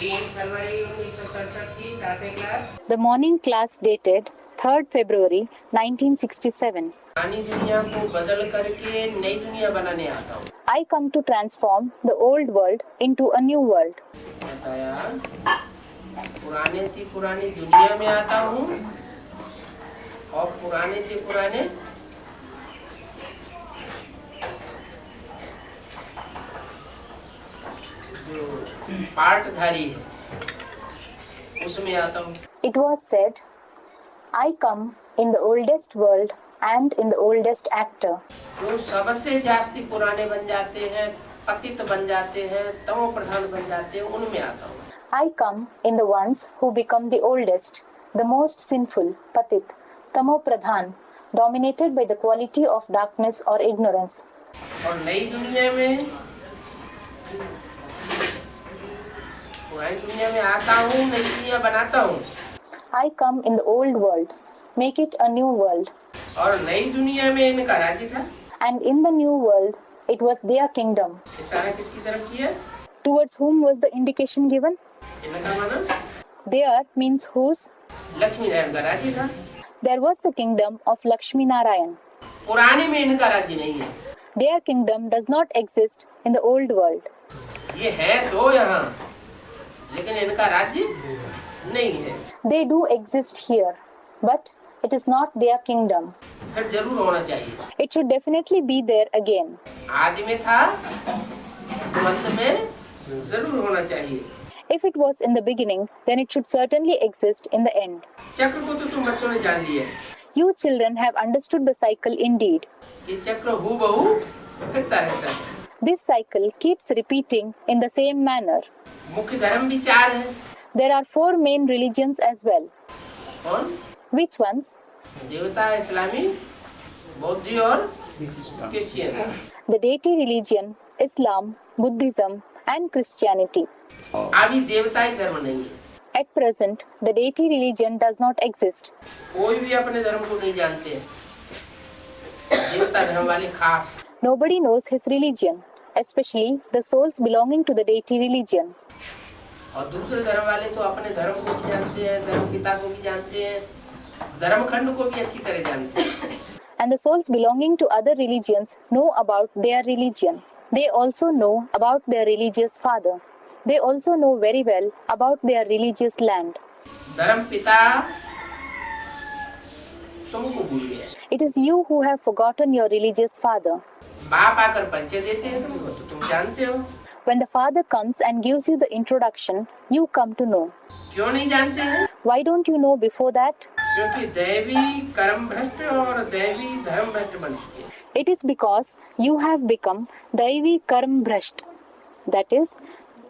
3 फरवरी 1967 की प्रातः class. The morning class dated 3rd February 1967. पुरानी दुनिया को बदल करके नई दुनिया बनाने आता हूँ। I come to transform the old world into a new world. बताया पुराने से पुरानी दुनिया में आता हूँ और पुराने से पुराने जो पार्टधारी है उसमें आता हूँ। It was said, I come in the oldest world and in the oldest actor. जो सबसे जास्ती पुराने बन जाते हैं, पतित बन जाते हैं, तमोप्रधान बन जाते हैं, उनमें आता हूँ। I come in the ones who become the oldest, the most sinful, patit, tamopradhan, dominated by the quality of darkness or ignorance. और नई दुनिया में पुरानी दुनिया में आता हूँ, नई दुनिया बनाता हूँ। I come in the old world, make it a new world. और नई दुनिया में इनका राज्य था। And in the new world, it was their kingdom. इशारा किसकी तरफ किया? Towards whom was the indication given? इनका माना There means whose? लक्ष्मी-नारायण का राज्य था। There was the kingdom of Lakshmi-Narayan. पुराने में इनका राज्य नहीं है। Their kingdom does not exist in the old world. ये है तो यहाँ, लेकिन इनका राज्य नहीं है। They do exist here, but it is not their kingdom. फिर जरूर होना चाहिए। It should definitely be there again. आदि में था, तो अंत में जरूर होना चाहिए। If it was in the beginning, then it should certainly exist in the end. चक्र को तो तुम बच्चों ने जान लिया। You children have understood the cycle indeed. ये चक्र हूबहू फिरता रहता है। This cycle keeps repeating in the same manner. मुख्य धर्म भी 4 है। There are 4 main religions as well. कौन? Which ones? देवता, इस्लामी, बौद्ध और Christian. The deity religion, Islam, Buddhism and Christianity. अभी देवताई धर्म नहीं है। At present, the deity religion does not exist. कोई भी अपने धर्म को नहीं जानते हैं। देवता धर्म वाले खास। Nobody knows his religion, especially the souls belonging to the deity religion. और दूसरे धर्म वाले तो अपने धर्म को भी जानते हैं, धर्म पिता को भी जानते हैं, धर्म खंड को भी अच्छी तरह जानते हैं। And the souls belonging to other religions know about their religion. They also know about their religious father. They also know very well about their religious land. धर्म पिता तुमको भूल गया। It is you who have forgotten your religious father. बाप आकर परिचय देते हैं तुमको, तो तुम जानते हो। When the father comes and gives you the introduction, you come to know. क्यों नहीं जानते हैं? Why don't you know before that? क्योंकि दैवी कर्मभ्रष्ट और दैवी धर्मभ्रष्ट बन चुके हैं। It is because you have become daivi karmabhrasht. That is,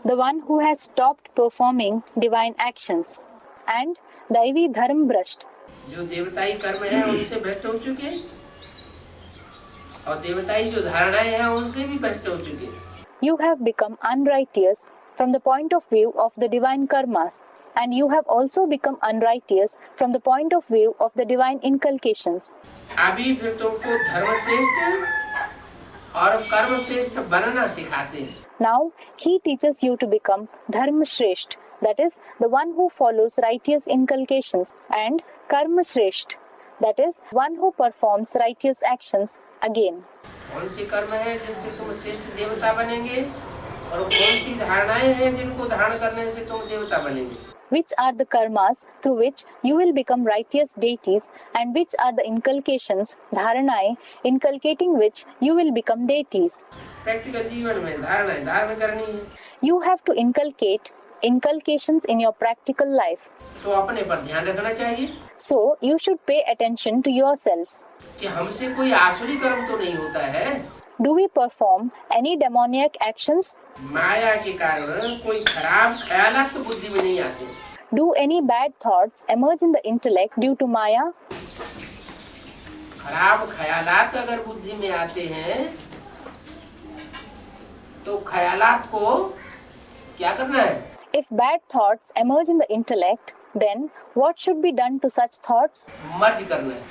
the one who has stopped performing divine actions. And daivi dharmabhrasht. जो देवताई कर्म है उनसे भ्रष्ट हो चुके हैं और देवताई जो धारणाएं हैं उनसे भी भ्रष्ट हो चुके हैं। You have become unrighteous from the point of view of the divine karmas, and you have also become unrighteous from the point of view of the divine inculcations. अभी फिर तुमको धर्मश्रेष्ठ और कर्मश्रेष्ठ बनना सिखाते हैं। Now he teaches you to become dharmabhrasht, that is, the one who follows righteous inculcations, and karmabhrasht, that is, one who performs righteous actions again. कौन सी कर्म है जिनसे तुम श्रेष्ठ देवता बनेंगे और कौन सी धारणाएं हैं जिनको धारण करने से तुम देवता बनेंगे? Which are the karmas through which you will become righteous deities, and which are the inculcations, dharanai, inculcating which you will become deities? Practical जीवन में धारणाएं धारण करनी है। You have to inculcate inculcations in your practical life. तो अपने पर ध्यान रखना चाहिए। So you should pay attention to yourselves. कि हमसे कोई आसुरी कर्म तो नहीं होता है। Do we perform any demoniac actions? माया के कारण कोई खराब ख्यालात तो बुद्धि में नहीं आते। Do any bad thoughts emerge in the intellect due to Maya? खराब ख्यालात अगर बुद्धि में आते हैं तो ख्यालात को क्या करना है? If bad thoughts emerge in the intellect, then what should be done to such thoughts? मर्ज करना है,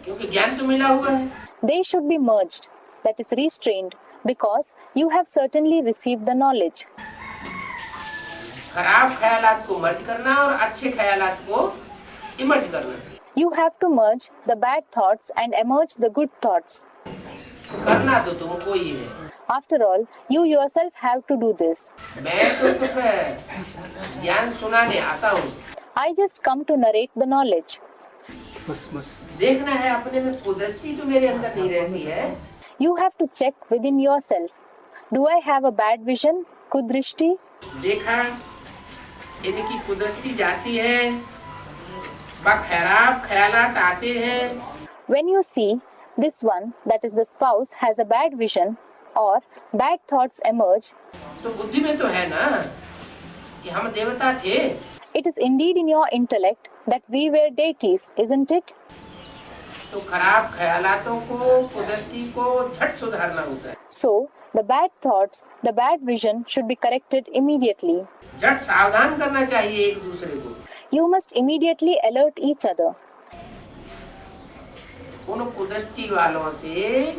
क्योंकि ज्ञान तो मिला हुआ है। They should be merged, that is restrained, because you have certainly received the knowledge. खराब ख्यालात को मर्ज करना और अच्छे ख्यालात को इमर्ज करना। You have to merge the bad thoughts and emerge the good thoughts. करना तो तुमको ही है। After all, you yourself have to do this. मैं तो सिर्फ ज्ञान सुनाने आता हूँ। I just come to narrate the knowledge. बस देखना है अपने में कुदृष्टि तो मेरे अंदर नहीं रहती है। You have to check within yourself. Do I have a bad vision, kudrishti? देखा इनकी कुदृष्टि जाती है, खराब ख्यालात आते हैं। When you see this one, that is the spouse, has a bad vision or bad thoughts emerge, तो बुद्धि में तो है ना कि हम देवता थे। it is indeed in your intellect that we were deities, isn't it? तो खराब ख्यालातों को, कुदृष्टि को झट सुधारना होता है। So, the bad thoughts, the bad vision should be corrected immediately. झट सावधान करना चाहिए एक दूसरे को। You must immediately alert each other. उन कुदृष्टि वालों से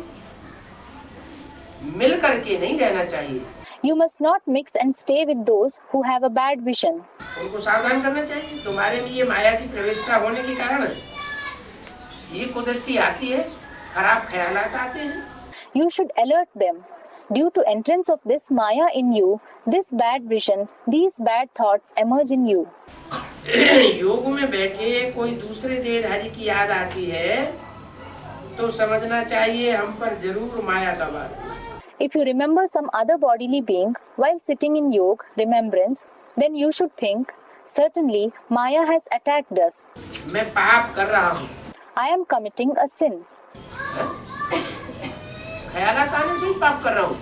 मिल करके नहीं रहना चाहिए। You must not mix and stay with those who have a bad vision. उनको सावधान करना चाहिए। तुम्हारे में ये माया की प्रवेशता होने के कारण ये कुदृष्टि आती है, खराब ख्यालात आते हैं। You should alert them. Due to entrance of this Maya in you, this bad vision, these bad thoughts emerge in you. योग में बैठे कोई दूसरे देहधारी की याद आती है तो समझना चाहिए हम पर जरूर माया का वार। If you remember some other bodily being while sitting in yoga, remembrance, then you should think, certainly Maya has attacked us. मैं पाप कर रहा हूँ। I am committing a sin. ख्यालात आने से ही पाप कर रहा हूँ।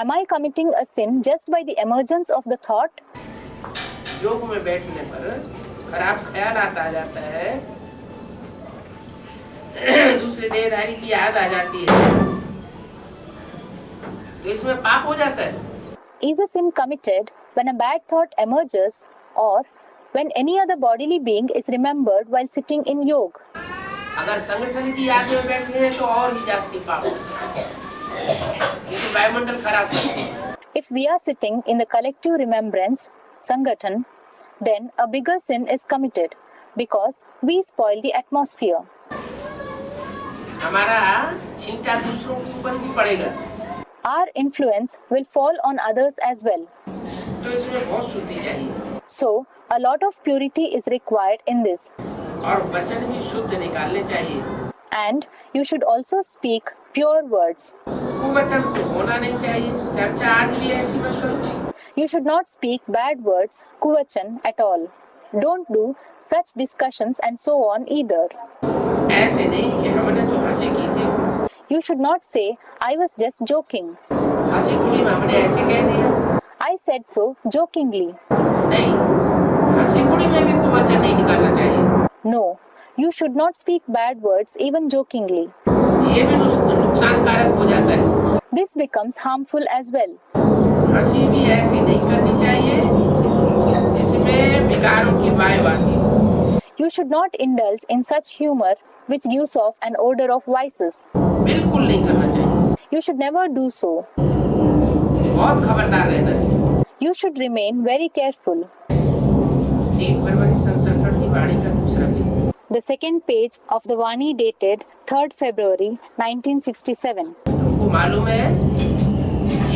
Am I committing a sin just by the emergence of the thought? योग में बैठने पर खराब ख्यालात आ जाता है, दूसरे देहधारी की याद आ जाती है, तो इसमें पाप हो जाता है। Is a sin committed when a bad thought emerges or when any other bodily being is remembered while sitting in yoga? अगर संगठन की याद में बैठे हैं तो और भी जास्ती पाप होता है, क्योंकि वायुमंडल खराब है। If we are sitting in the collective remembrance, Sangathan, then a bigger sin is committed because we spoil the atmosphere. हमारा छींटा दूसरों के ऊपर भी पड़ेगा। Our influence will fall on others as well. तो इसमें बहुत शुद्धि चाहिए। So, a lot of purity is required in this. और वचन भी शुद्ध निकालने चाहिए। And you should also speak pure words. कुवचन तो होना नहीं चाहिए। चर्चा आज भी ऐसी मत करो। You should not speak bad words, kuvachan, at all. Don't do such discussions and so on either. ऐसे नहीं कि हमने तो हंसी की थी। You should not say, I was just joking. हंसी खुली में हमने ऐसे कह दिया। I said so jokingly. नहीं, हंसी खुली में भी कुवचन नहीं निकालना चाहिए। No, you should not speak bad words even jokingly. ये भी नुकसानकारक हो जाता है। This becomes harmful as well. हंसी भी ऐसी नहीं करनी चाहिए जिसमें विकारों की वायु आती हो। You should not indulge in such humor which gives off an odor of vices. बिल्कुल नहीं करना चाहिए। You should never do so. बहुत खबरदार रहना। You should remain very careful. 3 फरवरी सन 67 की वाणी का दूसरा page. The second page of the Vani dated 3rd February 1967. तुमको मालूम है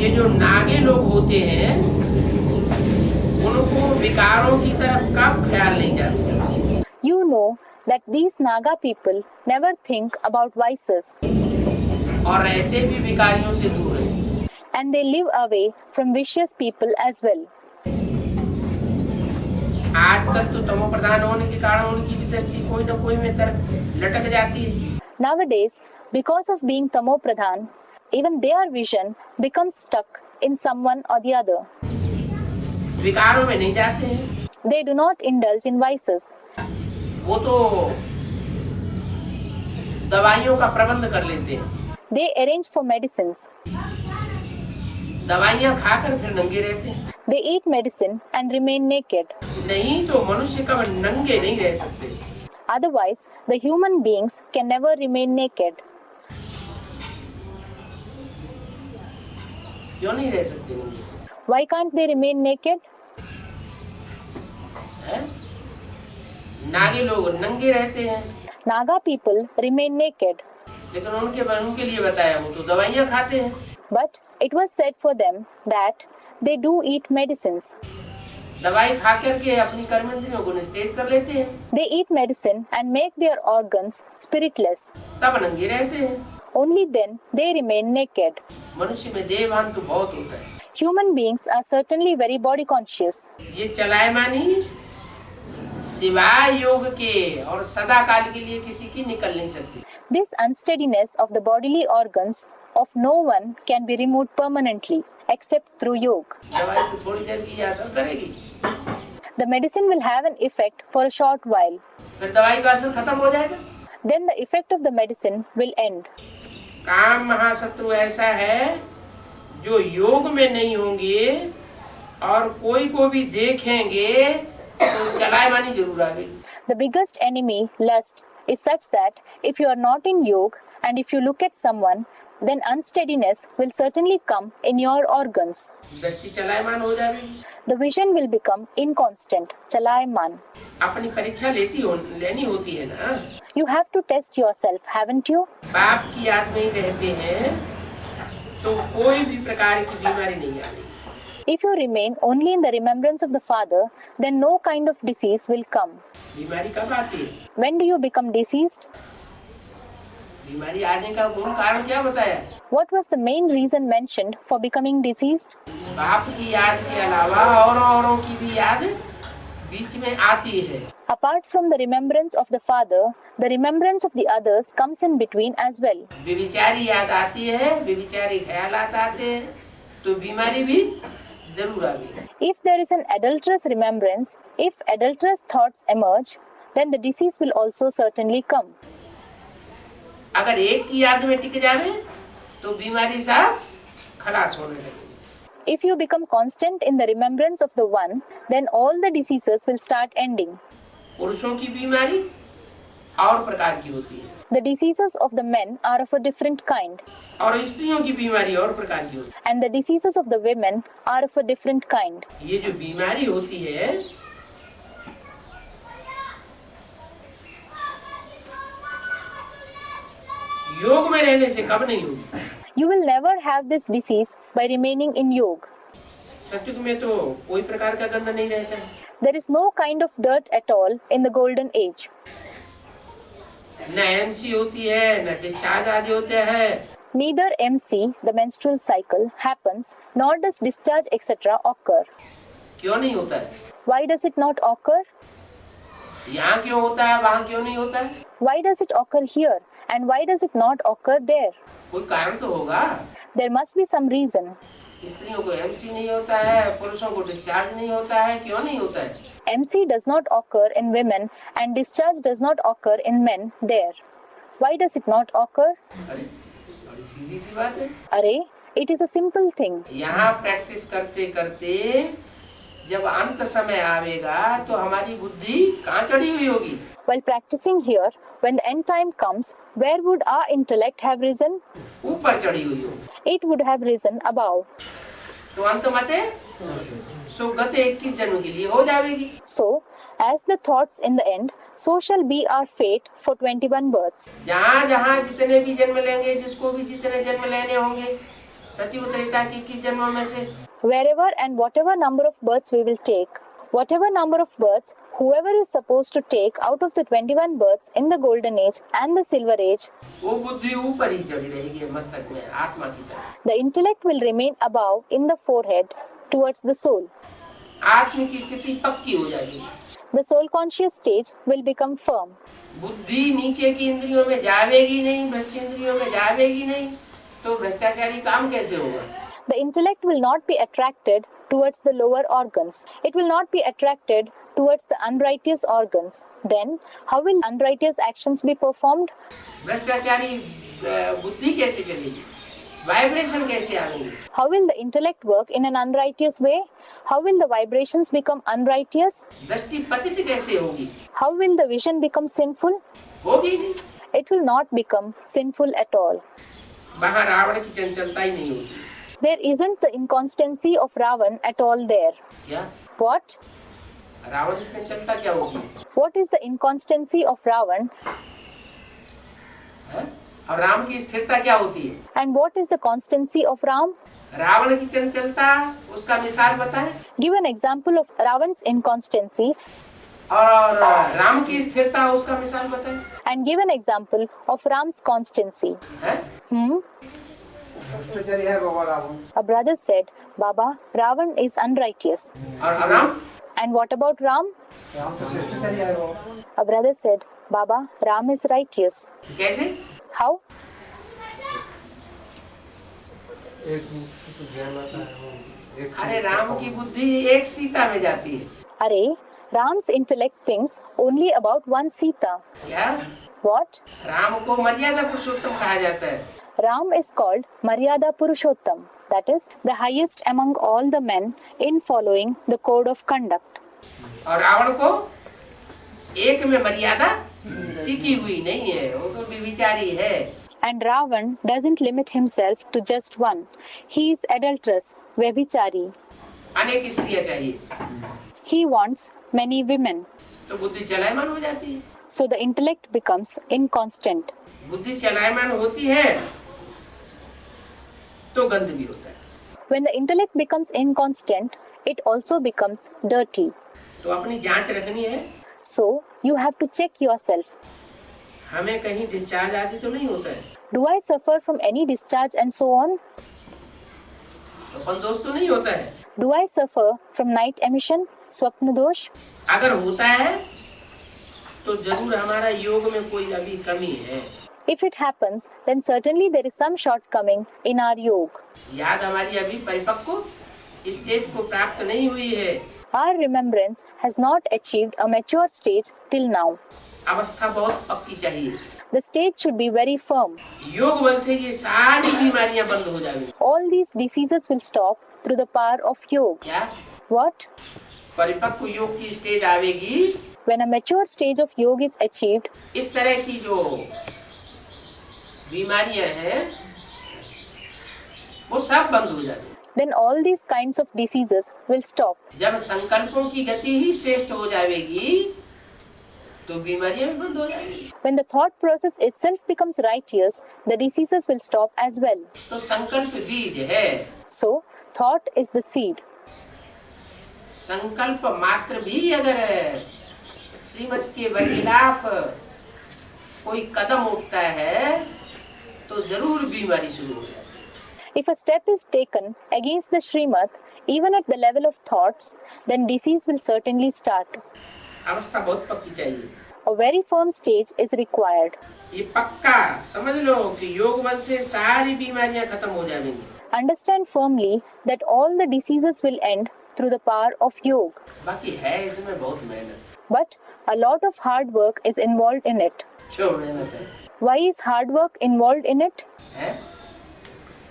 ये जो नागे लोग होते हैं उनको विकारों की तरफ कब ख्याल नहीं जाता। You know that these Naga people never think about vices. और रहते भी विकारियों से दूर हैं। And they live away from vicious people as well. आजकल तो तमोप्रधान होने के कारण उनकी भी दृष्टि कोई न कोई में तरफ लटक जाती है। Nowadays, because of being tamopradhan, even their vision becomes stuck in someone or the other. विकारों में नहीं जाते हैं। They do not indulge in vices. वो तो दवाइयों का प्रबंध कर लेते हैं। They arrange for medicines. दवाइयाँ खाकर फिर नंगे रहते हैं। They eat medicine and remain naked. नहीं तो मनुष्य कब नंगे नहीं रह सकते। Otherwise, the human beings can never remain naked. क्यों नहीं रह सकते नंगे? Why can't they remain naked? है? नागे लोग नंगे रहते हैं, Naga people remain naked, लेकिन उनके लिए बताया, वो तो दवाइयाँ खाते हैं। but it was said for them that they do eat medicines. दवाई खा करके अपनी कर्मेंद्रियों को निस्तेज कर लेते हैं, They eat medicine and make their organs spiritless. तब नंगे रहते हैं। Only then they remain naked. मनुष्य में देहभान तो बहुत होता है। Human beings are certainly very body conscious. ये चलायमानी सिवाय योग के और सदा काल के लिए किसी की निकल नहीं सकती। This unsteadiness of the bodily organs of no one can be removed permanently except through yoga. दवाई तो थोड़ी देर की असर करेगी, The medicine will have an effect for a short while. फिर दवाई का असर खत्म हो जाएगा। Then the effect of the medicine will end. काम महाशत्रु ऐसा है जो योग में नहीं होंगे और कोई को भी देखेंगे तो चलायमानी जरूर आ गई। The biggest enemy, lust, is such that if you are not in yoga and if you look at someone, then unsteadiness will certainly come in your organs. दृष्टि चलायमान हो जाएगी। The vision will become inconstant, chalayman. अपनी परीक्षा लेनी होती है ना। You have to test yourself, haven't you? बाप की याद में ही रहते हैं तो कोई भी प्रकार की बीमारी नहीं आएगी। If you remain only in the remembrance of the Father, then no kind of disease will come. बीमारी कब आती है? When do you become diseased? बीमारी आने का मूल कारण क्या बताया? What was the main reason mentioned for becoming diseased? बाप की याद के अलावा औरों की भी याद बीच में आती है। Apart from the remembrance of the Father, the remembrance of the others comes in between as well. व्यभिचारी याद आती है, व्यभिचारी ख्यालात आते हैं, तो बीमारी भी जरूर आ गई। If there is an adulterous remembrance, if adulterous thoughts emerge, then the disease will also certainly come. अगर एक की याद में टिक जावे तो बीमारी साफ खलास होने लगेगी। If you become constant in the remembrance of the one, then all the diseases will start ending. पुरुषों की बीमारी और प्रकार की होती है, The diseases of the men are of a different kind, और स्त्रियों की बीमारी और प्रकार की होती and the diseases of the women are of a different kind. है। ये जो बीमारी होती है योग में रहने से कब नहीं होगी। You will never have this disease by remaining in yoga. सतयुग में तो कोई प्रकार का गंध नहीं रहता है। There is no kind of dirt at all in the golden age. न एमसी होती है, न डिस्चार्ज आदि होते हैं। Neither MC, the menstrual cycle, happens, nor does discharge etc. occur. क्यों नहीं होता है? Why does it not occur? यहाँ क्यों होता है, वहाँ क्यों नहीं होता है? Why does it occur here, and why does it not occur there? कोई कारण तो होगा। There must be some reason. स्त्रियों को एमसी नहीं होता है, पुरुषों को डिस्चार्ज नहीं होता है, क्यों नहीं होता है? MC does not occur in women and discharge does not occur in men there. Why does it not occur? अरे बड़ी सीधी सी बात है। Array, it is a simple thing. यहाँ प्रैक्टिस करते करते जब अंत समय आवेगा तो हमारी बुद्धि कहाँ चढ़ी हुई होगी? While practicing here, when the end time comes, where would our intellect have risen? ऊपर चढ़ी हुई होगी। It would have risen above. तो अंत मते सुगते 21 जन्म के लिए हो जाएगी। So, as the thoughts in the end, so shall be our fate for 21 births. जहाँ जहाँ जितने भी जन्म लेंगे, जिसको भी जितने जन्म लेने होंगे सतयुग त्रेता के 21 जन्मों में से, Wherever and whatever number of births we will take, whatever number of births whoever is supposed to take out of the 21 births in the golden age and the silver age, वो बुद्धि ऊपर ही चढ़ी रहेगी मस्तक में, आत्मा की तरफ। the intellect will remain above in the forehead towards the soul. आत्म की स्थिति पक्की हो जाएगी। The soul conscious stage will become firm. बुद्धि नीचे की इंद्रियों में जावेगी नहीं, भ्रष्ट इंद्रियों में जावेगी नहीं, तो भ्रष्टाचारी काम कैसे होगा? The intellect will not be attracted towards the lower organs. It will not be attracted towards the unrighteous organs. Then, how will unrighteous actions be performed? भ्रष्टाचारी बुद्धि कैसे चलेगी? वाइब्रेशन कैसे आएंगे? How will the intellect work in an unrighteous way? How will the vibrations become unrighteous? दृष्टि पतित कैसे होगी? How will the vision become sinful? होगी नहीं। It will not become sinful at all. वहाँ रावण की चंचलता ही नहीं होगी। There isn't the inconstancy of Ravan at all there. क्या? What? रावण की चंचलता क्या होगी? What is the inconstancy of Ravan? और राम की स्थिरता क्या होती है? And what is the constancy of Ram? Ravan की चंचलता, उसका मिसाल बताएं। Give an example of Ravan's inconstancy और राम की स्थिरता, उसका मिसाल बताएं। and give an example of Ram's constancy. A brother said, Baba, Ravan is unrighteous. और Ram? And what about Ram? A brother said, Baba, Ram is righteous. कैसे? How? अरे राम की बुद्धि एक सीता में जाती है। Arey, Ram's intellect thinks only about one Sita. क्या? What? राम को मर्यादा पुरुषोत्तम कहा जाता है। Ram is called Maryada Purushottam, that is, the highest among all the men in following the code of conduct. और रावण को एक में मर्यादा टिकी हुई नहीं है, वो तो व्यभिचारी है। And Ravan doesn't limit himself to just one. He is adulterous, व्यभिचारी. अनेक स्त्रियां चाहिए। He wants many women. तो बुद्धि चलायमान हो जाती है। So the intellect becomes inconstant. बुद्धि चलायमान होती है तो गंद भी होता है। When the intellect becomes inconstant, it also becomes dirty. तो अपनी जांच रखनी है। So you have to check yourself. हमें कहीं डिस्चार्ज आदि तो नहीं होता है? Do I suffer from any discharge and so on? स्वप्न दोष तो नहीं होता है? Do I suffer from night emission, स्वप्न दोष? अगर होता है तो जरूर हमारा योग में कोई अभी कमी है। If it happens, then certainly there is some shortcoming in our yoga. याद हमारी अभी परिपक्व स्टेज को प्राप्त नहीं हुई है। Our remembrance has not achieved a mature stage till now. अवस्था बहुत पक्की चाहिए। The stage should be very firm. योग बल से ये सारी बीमारियां बंद हो जाएंगी। All these diseases will stop through the power of yoga. क्या? What? परिपक्व योग की स्टेज आवेगी। When a mature stage of yoga is achieved, इस तरह की जो बीमारियां हैं वो सब बंद हो जाएंगी। then all these kinds of diseases will stop. जब संकल्पों की गति ही श्रेष्ठ हो जाएगी तो बीमारियां भी बंद हो जाएंगी। When the thought process itself becomes righteous, the diseases will stop as well. तो संकल्प बीज है। So, thought is the seed. संकल्प मात्र भी अगर श्रीमत के बरखिलाफ कोई कदम उठता है तो जरूर बीमारी शुरू हो जाएगी। If a step is taken against the Srimad, even at the level of thoughts, then disease will certainly start. अवस्था बहुत पक्की चाहिए। A very firm stage is required. ये पक्का समझ लो कि योग बल से सारी बीमारियां खत्म हो जाएंगी। Understand firmly that all the diseases will end through the power of yoga. बाकी है इसमें बहुत मेहनत। But a lot of hard work is involved in it. क्यों मेहनत है? Why is hard work involved in it? है?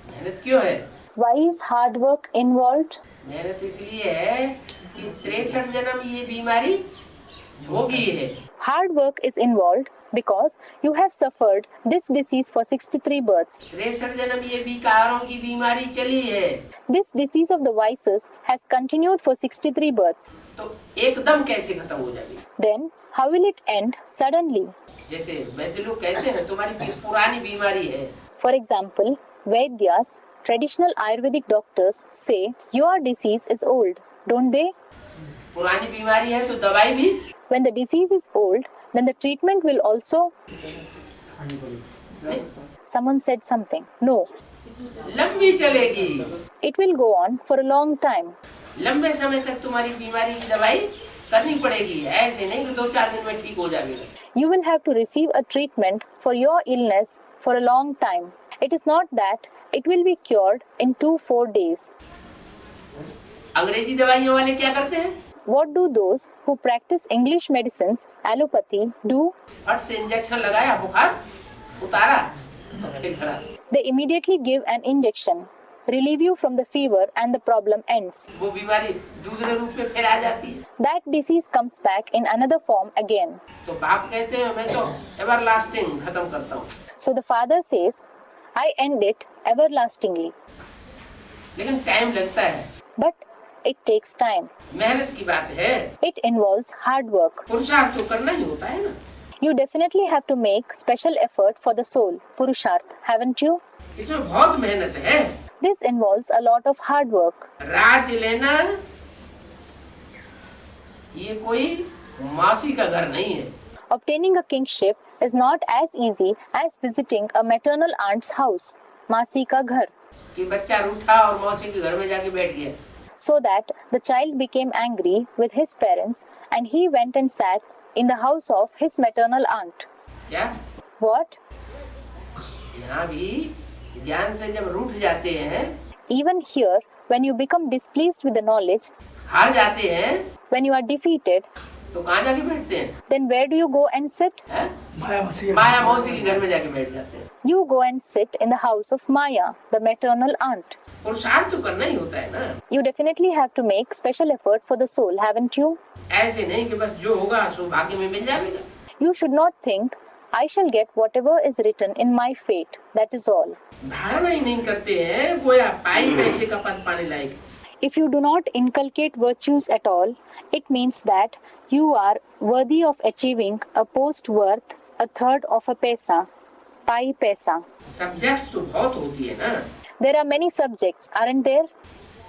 मेहनत क्यों है? Why is hard work involved? मेहनत इसलिए है कि 63 जन्म ये बीमारी भोगी है। Hard work is involved because you have suffered this disease for 63 births. 63 जन्म ये विकारों की बीमारी चली है। This disease of the vices has continued for 63 births. तो एकदम कैसे खत्म हो जाएगी? Then how will it end suddenly? जैसे वैद्य लोग कहते हैं तुम्हारी पुरानी बीमारी है। For example, Vaidyas, traditional Ayurvedic doctors say your disease is old, don't they? पुरानी बीमारी है तो दवाई भी। When the disease is old, then the treatment will also. Someone said something. No. लंबी चलेगी। It will go on for a long time. लंबे समय तक तुम्हारी बीमारी की दवाई करनी पड़ेगी। ऐसे नहीं कि 2-4 दिन में ठीक हो जाएगी। You will have to receive a treatment for your illness for a long time. It is not that it will be cured in 2-4 days. अंग्रेजी दवाइयों वाले क्या करते हैं? What do those who practice English medicines, allopathy, do? फट से injection लगाया, बुखार उतारा, फिर खड़ा। They immediately give an injection, relieve you from the fever, and the problem ends. वो बीमारी दूसरे रूप में फिर आ जाती है। That disease comes back in another form again. तो बाप कहते हैं मैं तो एवरलास्टिंग खत्म करता हूँ। So the father says, I end it everlastingly. लेकिन टाइम लगता है। But It takes time. मेहनत की बात है, It involves hard work. पुरुषार्थ तो करना ही होता है ना। You definitely have to make special effort for the soul, Purusharth, haven't you? इसमें बहुत मेहनत है। This involves a lot of hard work. राज लेना ये कोई मासी का घर नहीं है। Obtaining a kingship is not as easy as visiting a maternal aunt's house, Masi ka ghar, कि बच्चा रूठा और मौसी के घर में जाके बैठ गया। so that the child became angry with his parents and he went and sat in the house of his maternal aunt. क्या? What? यहाँ भी ज्ञान से जब रूठ जाते हैं, Even here, when you become displeased with the knowledge, हार जाते हैं, when you are defeated, तो कहाँ जाके बैठते हैं? then where do you go and sit? माया मौसी के घर में जाके बैठ जाते हैं। You go and sit in the house of Maya, the maternal aunt. पुरुषार्थ तो करना ही होता है ना। You definitely have to make special effort for the soul, haven't you? ऐसे नहीं कि बस जो होगा सो भाग्य में मिल जाएगा। You should not think, I shall get whatever is written in my fate, that is all. धारणा ही नहीं करते हैं, गोया पाई पैसे का पद पाने लायक। If you do not inculcate virtues at all, it means that you are worthy of achieving a post worth a third of a paisa, pi paisa. Subjects तो बहुत होती है ना। There are many subjects, aren't there?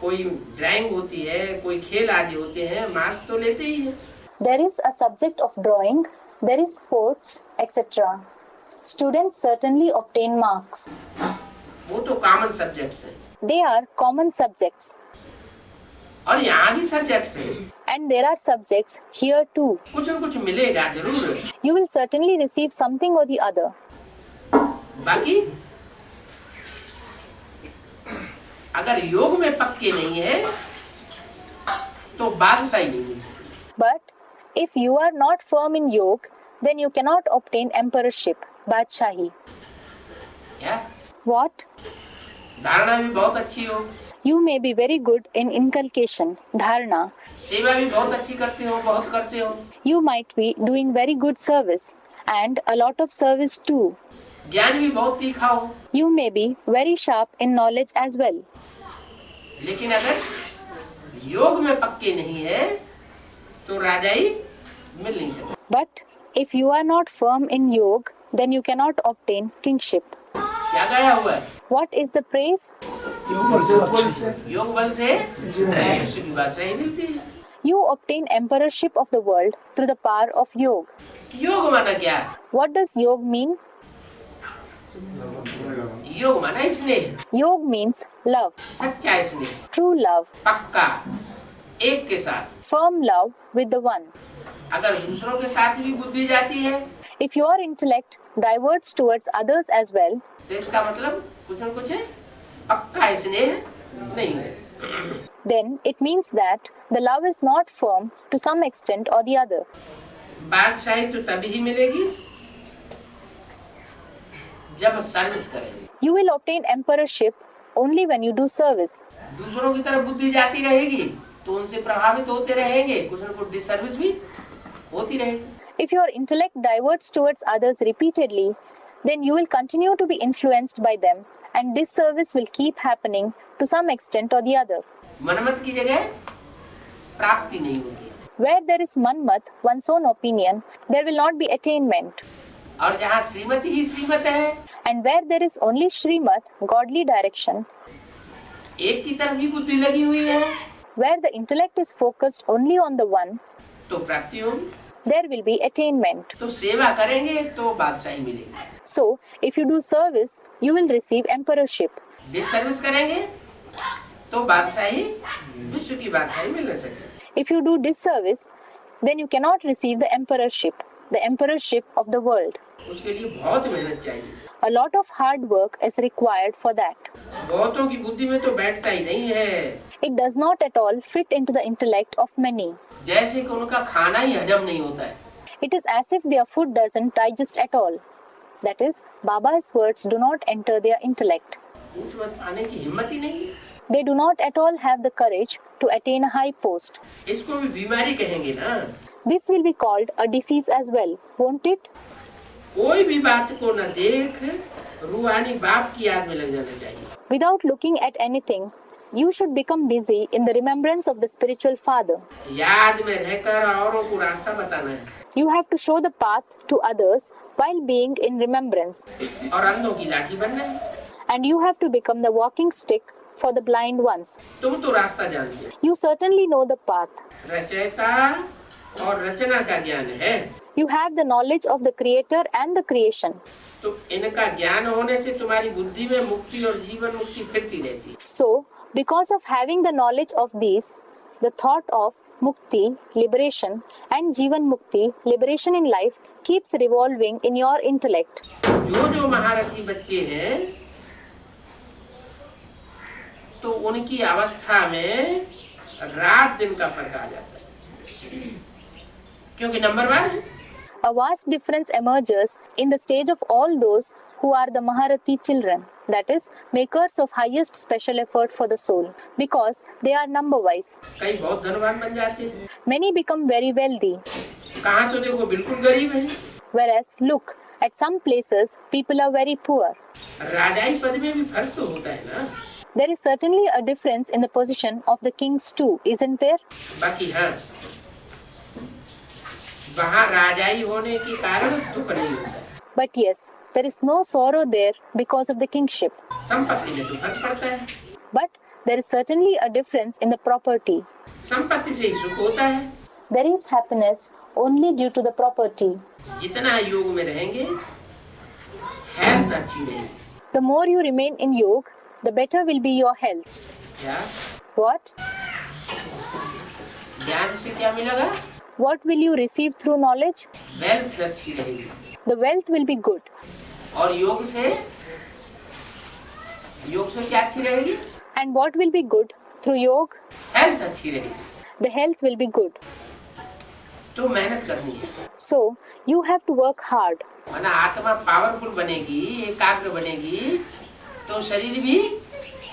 कोई drawing होती है, कोई खेल आदि होते हैं, मार्क्स तो लेते ही है। There is a subject of drawing, there is sports, etc. Students certainly obtain marks. वो तो कॉमन सब्जेक्ट्स हैं। They are common subjects. और यहाँ भी सब्जेक्ट्स हैं। And there are subjects here too. कुछ न कुछ मिलेगा जरूर। You will certainly receive something or the other. बाकी अगर योग में पक्के नहीं है तो बादशाही नहीं मिल सकती। But if you are not firm in yoga, then you cannot obtain emperorship, Badshahi. क्या? What? धारणा भी बहुत अच्छी हो, You may be very good in inculcation, dharana. सेवा भी बहुत अच्छी करते हो, बहुत करते हो, You might be doing very good service and a lot of service too. ज्ञान भी बहुत तीखा हो, You may be very sharp in knowledge as well. लेकिन अगर योग में पक्के नहीं है तो राजाई मिल नहीं सकती। But if you are not firm in yoga, then you cannot obtain kingship. क्या गाया हुआ है? What is the praise? योग बल से विश्व की बादशाही मिलती है। You obtain emperorship of the world through the power of yoga. योग माना क्या? What does yoga mean? योग माना स्नेह, Yoga means love, सच्चा स्नेह, true love, पक्का, एक के साथ। firm love with the one. अगर दूसरों के साथ भी बुद्धि जाती है If your intellect diverts towards others as well, तो इसका मतलब कुछ न कुछ पक्का स्नेह नहीं है। then it means that the love is not firm to some extent or the other. बादशाही तो तभी ही मिलेगी जब सर्विस करेंगे। You will obtain emperorship only when you do service. दूसरों की तरफ बुद्धि जाती रहेगी तो उनसे प्रभावित होते रहेंगे, कुछ न कुछ डिसर्विस भी होती रहेगी। If your intellect diverts towards others repeatedly, then you will continue to be influenced by them and disservice will keep happening to some extent or the other. Manmath की जगह प्राप्ति नहीं होगी। Where there is manmat, one's own opinion, there will not be attainment. और जहाँ श्रीमती ही श्रीमत है, And where there is only Srimat, godly direction, एक की तरफ ही बुद्धि लगी हुई है, where the intellect is focused only on the one, तो प्राप्ति होगी। there will be attainment. तो सेवा करेंगे तो बादशाही मिलेगी। So, if you do service, you will receive emperorship. Disservice करेंगे तो बादशाही विश्व की बादशाही मिल नहीं सकती। If you do disservice, then you cannot receive the emperorship of the world. उसके लिए बहुत मेहनत चाहिए। A lot of hard work is required for that. बहुतों की बुद्धि में तो बैठता ही नहीं है, It does not at all fit into the intellect of many. जैसे कि उनका खाना ही हजम नहीं होता है। It is as if their food doesn't digest at all. That is, Baba's words do not enter their intellect. ऊंच मत आने की हिम्मत ही नहीं है। They do not at all have the courage to attain a high post. इसको भी बीमारी कहेंगे ना। This will be called a disease as well, won't it? कोई भी बात को न देख रूहानी बाप की याद में लग जाना चाहिए। Without looking at anything, you should become busy in the remembrance of the spiritual father. याद में रहकर औरों को रास्ता बताना है You have to show the path to others while being in remembrance. और अंधों की लाठी बनना है। And you have to become the walking stick for the blind ones. तुम तो रास्ता जानते हो। You certainly know the path. रचयिता और रचना का ज्ञान है। You have the knowledge of the creator and the creation. तो इनका ज्ञान होने से तुम्हारी बुद्धि में मुक्ति और जीवन मुक्ति फिरती रहती है। So, because of having the knowledge of these, the thought of mukti, liberation, and jivan mukti, liberation in life, keeps revolving in your intellect. जो महारथी बच्चे हैं तो उनकी अवस्था में रात दिन का फर्क आ जाता है, क्योंकि number 1 A vast difference emerges in the stage of all those who are the Maharathi children, that is, makers of highest special effort for the soul, because they are number-wise. कई बहुत धनवान बन जाते हैं, Many become very wealthy, कहाँ तो देखो बिल्कुल गरीब है। whereas, look, at some places, people are very poor. राजाई पद में भी फर्क तो होता है ना। There is certainly a difference in the position of the kings too, isn't there? बाकी हाँ, वहाँ राजाई होने के कारण दुख नहीं होता है। But yes, there is no sorrow there because of the kingship. संपत्ति में तो फर्क पड़ता है। But there is certainly a difference in the property. संपत्ति से ही सुख होता है। There is happiness only due to the property. जितना योग में रहेंगे हेल्थ अच्छी रहेगी। The more you remain in yoga, the better will be your health. क्या What? ज्ञान से क्या मिलेगा? What will you receive through knowledge? Wealth अच्छी रहेगी। The wealth will be good. और योग से क्या अच्छी रहेगी? And what will be good through yoga? Health अच्छी रहेगी। The health will be good. तो मेहनत करनी है। So, you have to work hard. वरना आत्मा पावरफुल बनेगी, एकाग्र बनेगी, तो शरीर भी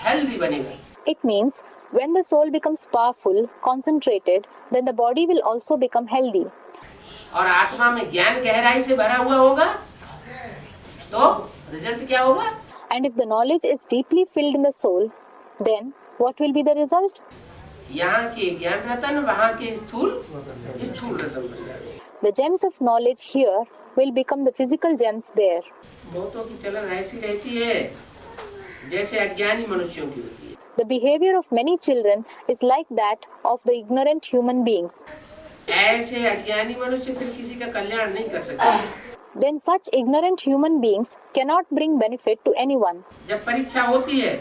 हेल्दी बनेगा। It means when the soul becomes powerful, concentrated, then the body will also become healthy. और आत्मा में ज्ञान गहराई से भरा हुआ होगा, तो रिजल्ट क्या होगा? And if the knowledge is deeply filled in the soul, then what will be the result? यहाँ के ज्ञान रतन वहाँ के स्थूल रतन बन जाएंगे। The gems of knowledge here will become the physical gems there. बहुतों की चलन ऐसी रहती है जैसे अज्ञानी मनुष्यों की होती है। The behavior of many children is like that of the ignorant human beings. ऐसे अज्ञानी मनुष्य फिर किसी का कल्याण नहीं कर सकते। Then such ignorant human beings cannot bring benefit to anyone. जब परीक्षा होती है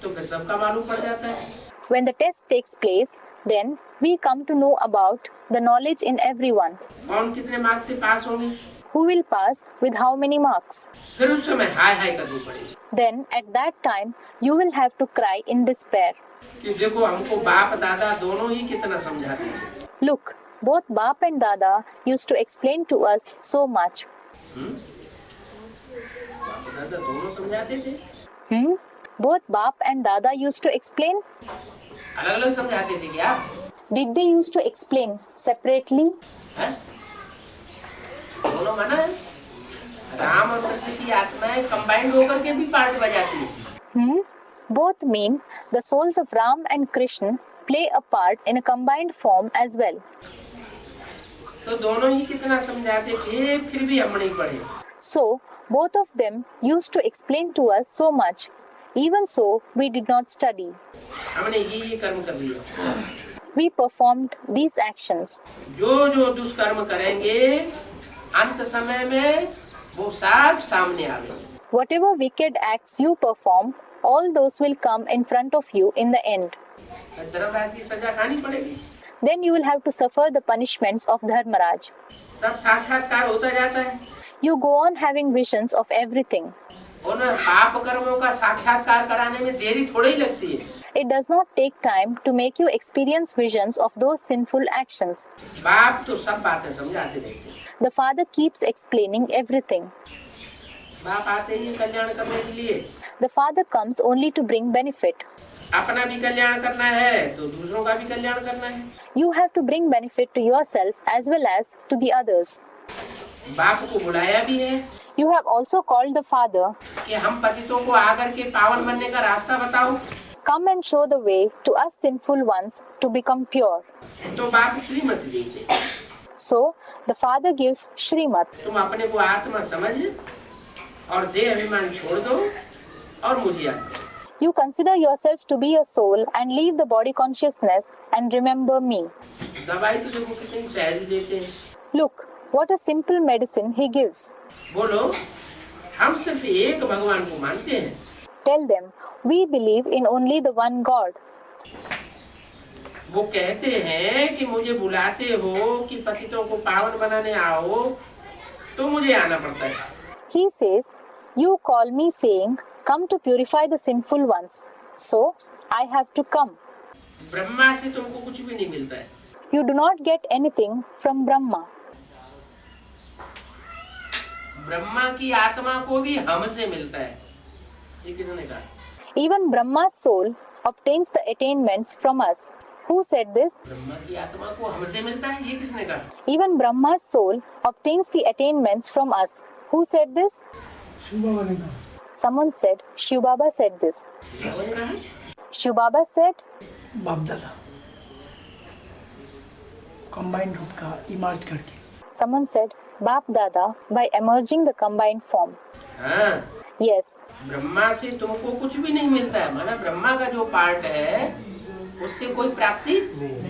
तो फिर सबका मालूम पड़ जाता है। When the test takes place, then we come to know about the knowledge in everyone. कौन कितने मार्क्स से पास होंगे? Who will pass with how many marks? फिर उस समय हाय हाय करनी पड़ेगी। Then at that time you will have to cry in despair. कि देखो हमको बाप दादा दोनों ही कितना समझाते हैं। Look, both Bap and Dada used to explain to us so much. बाप दादा दोनों समझाते थे। Both Bap and Dada used to explain. अलग अलग समझाते थे क्या? Did they used to explain separately? हैं? दोनों माना है। राम और कृष्ण की आत्माएं कंबाइंड होकर के भी पार्ट बजाती है। Both mean the souls of Ram and Krishna play a part in a combined form as well. तो दोनों ही कितना समझाते थे, फिर भी हम नहीं पढ़े। So both of them used to explain to us so much. Even so, we did not study. हमने ये कर्म कर लिया। We performed these actions. जो दुष्कर्म करेंगे अंत समय में वो सब सामने आवेंगे। Whatever wicked acts you perform, all those will come in front of you in the end. Dharmaraj की सजा खानी पड़ेगी। Then you will have to suffer the punishments of Dharmaraj. सब साक्षात्कार होता जाता है। You go on having visions of everything. उन पाप कर्मों का साक्षात्कार कराने में देरी थोड़ी ही लगती है। It does not take time to make you experience visions of those sinful actions. बाप तो सब बातें समझाते रहते हैं। The father keeps explaining everything. बाप आते ही कल्याण करने के लिए। The father comes only to bring benefit. अपना भी कल्याण करना है तो दूसरों का भी कल्याण करना है। You have to bring benefit to yourself as well as to the others. बाप को बुलाया भी है। You have also called the father. कि हम पतितों को आकर के पावन बनने का रास्ता बताओ। come and show the way to us sinful ones to become pure. तो बाप श्रीमत देते, So the father gives Shrimat. तुम अपने को आत्मा समझ और देह अभिमान छोड़ दो और मुझे याद करो। You consider yourself to be a soul and leave the body consciousness and remember me. दवाई तो देखो कितनी सहज देते हैं। Look, what a simple medicine he gives. बोलो, हम सिर्फ एक भगवान को मानते हैं। Tell them, we believe in only the one God. वो कहते हैं कि मुझे बुलाते हो कि पतितों को पावन बनाने आओ, तो मुझे आना पड़ता है। He says, you call me saying, come to purify the sinful ones. So, I have to come. Brahma से तुमको कुछ भी नहीं मिलता है। You do not get anything from Brahma. Brahma की आत्मा को भी हमसे मिलता है। ये किसने कहा? Even Brahma's soul obtains the attainments from us. Who said this? Brahma की आत्मा को हमसे मिलता है, ये किसने कहा? Even Brahma's soul obtains the attainments from us. Who said this? Someone said, Shiv Baba said this. कौन कहा? Shiv Baba said, बाप दादा कंबाइंड रूप का इमर्ज करके। someone said, Bap Dada by emerging the combined form. हाँ, Yes, Brahma से तुमको कुछ भी नहीं मिलता है। माना ब्रह्मा का जो पार्ट है, उससे कोई प्राप्ति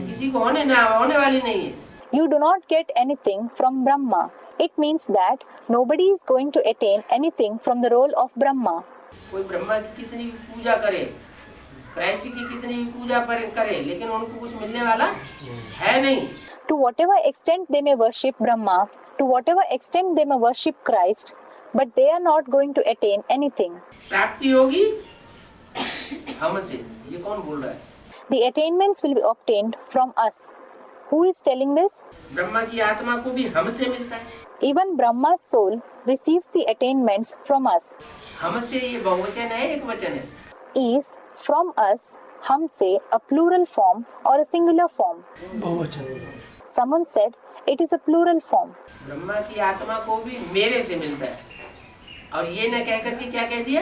किसी को होने वाली नहीं है। you do not get anything from Brahma. It means that nobody is going to attain anything from the role of Brahma. कोई ब्रह्मा की कितनी भी पूजा करे, कृष्ण की कितनी भी पूजा करे, लेकिन उनको कुछ मिलने वाला है नहीं। To whatever extent they may worship Brahma, to whatever extent they may worship Christ, but they are not going to attain anything. प्राप्ति होगी हमसे। ये कौन बोल रहा है? The attainments will be obtained from us. Who is telling this? Brahma की आत्मा को भी हमसे मिलता है। Even Brahma's soul receives the attainments from us. हमसे ये बहुवचन है, एक वचन है। Is from us, हमसे, a plural form or a singular form? बहुवचन। Someone said it is a plural form. Brahma की आत्मा को भी मेरे से मिलता है, और ये न कह करके क्या कह दिया?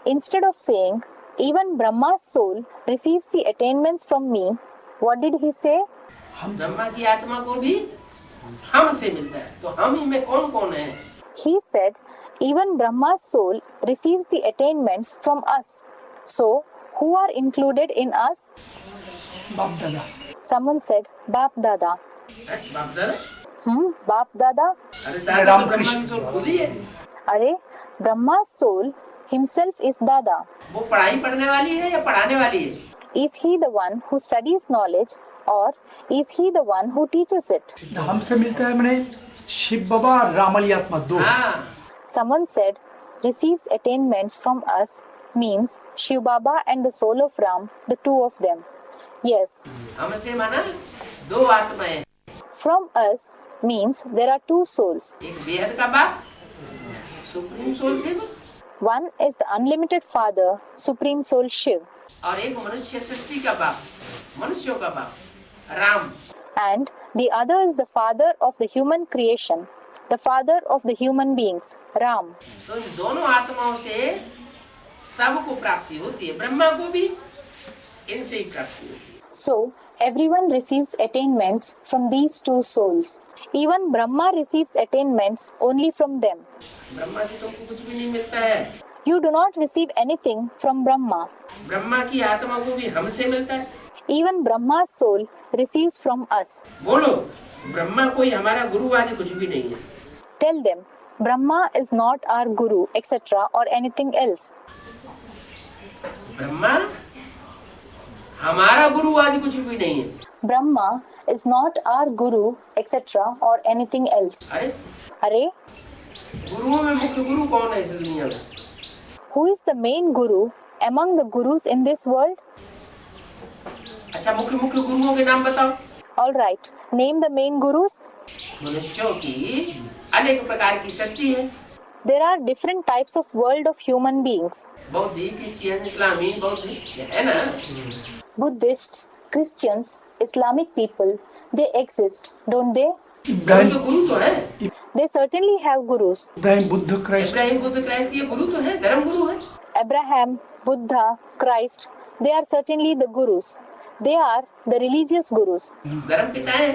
Instead of saying even Brahma's soul receives the attainments from me, what did he say? Brahma की आत्मा को भी हमसे मिलता है। तो हम ही में कौन कौन है? He said even Brahma's soul receives the attainments from us. So, who are included in us? बाप दादा। Someone said Bap Dada. बाप दादा? Bap Dada? अरे दादा तो ब्रह्मा की सोल खुद ही है। अरे Brahma's soul himself is Dada. वो पढ़ाई पढ़ने वाली है या पढ़ाने वाली है? Is he the one who studies knowledge or is he the one who teaches it? हमसे मिलता है मैंने शिव बाबा और रामली आत्मा दो। हाँ, Someone said receives attainments from us means Shiv Baba and the soul of Ram, the two of them. Yes, हमसे माना दो आत्माएं। from us means there are two souls. एक बेहद का बाप, supreme soul Shiv, One is the unlimited father, supreme soul Shiv, और एक मनुष्य सृष्टि का बाप, मनुष्यों का बाप, Ram. and the other is the father of the human creation, the father of the human beings, Ram. तो इन दोनों आत्माओं से सबको प्राप्ति होती है। ब्रह्मा को भी इनसे ही प्राप्ति होती है। So, everyone receives attainments from these two souls. Even Brahma receives attainments only from them. Brahma से तुमको कुछ भी नहीं मिलता है। You do not receive anything from Brahma. Brahma की आत्मा को भी हमसे मिलता है। Even Brahma's soul receives from us. बोलो, ब्रह्मा कोई हमारा गुरु आदि कुछ भी नहीं है। Tell them, Brahma is not our guru, etc. or anything else. Brahma हमारा गुरु आदि कुछ भी नहीं है। Brahma is not our guru, etc. or anything else. अरे Arey, गुरुओं में मुख्य गुरु कौन है इस दुनिया में? who is the main guru among the gurus in this world? अच्छा, मुख्य गुरुओं के नाम बताओ। All right, name the main gurus. मनुष्यों की अनेक प्रकार की सृष्टि है। There are different types of world of human beings. बौद्धी, क्रिश्चियन, इस्लामी, बौद्ध है ना? Buddhists, Christians, Islamic people, they exist, don't they? गुरु तो है। They certainly have gurus. Ibrahim Buddha Christ. Ibrahim Buddha Christ ये गुरु तो है, धर्म गुरु है। Abraham, Buddha, Christ, They are certainly the gurus. They are the religious gurus. धर्म पिता है।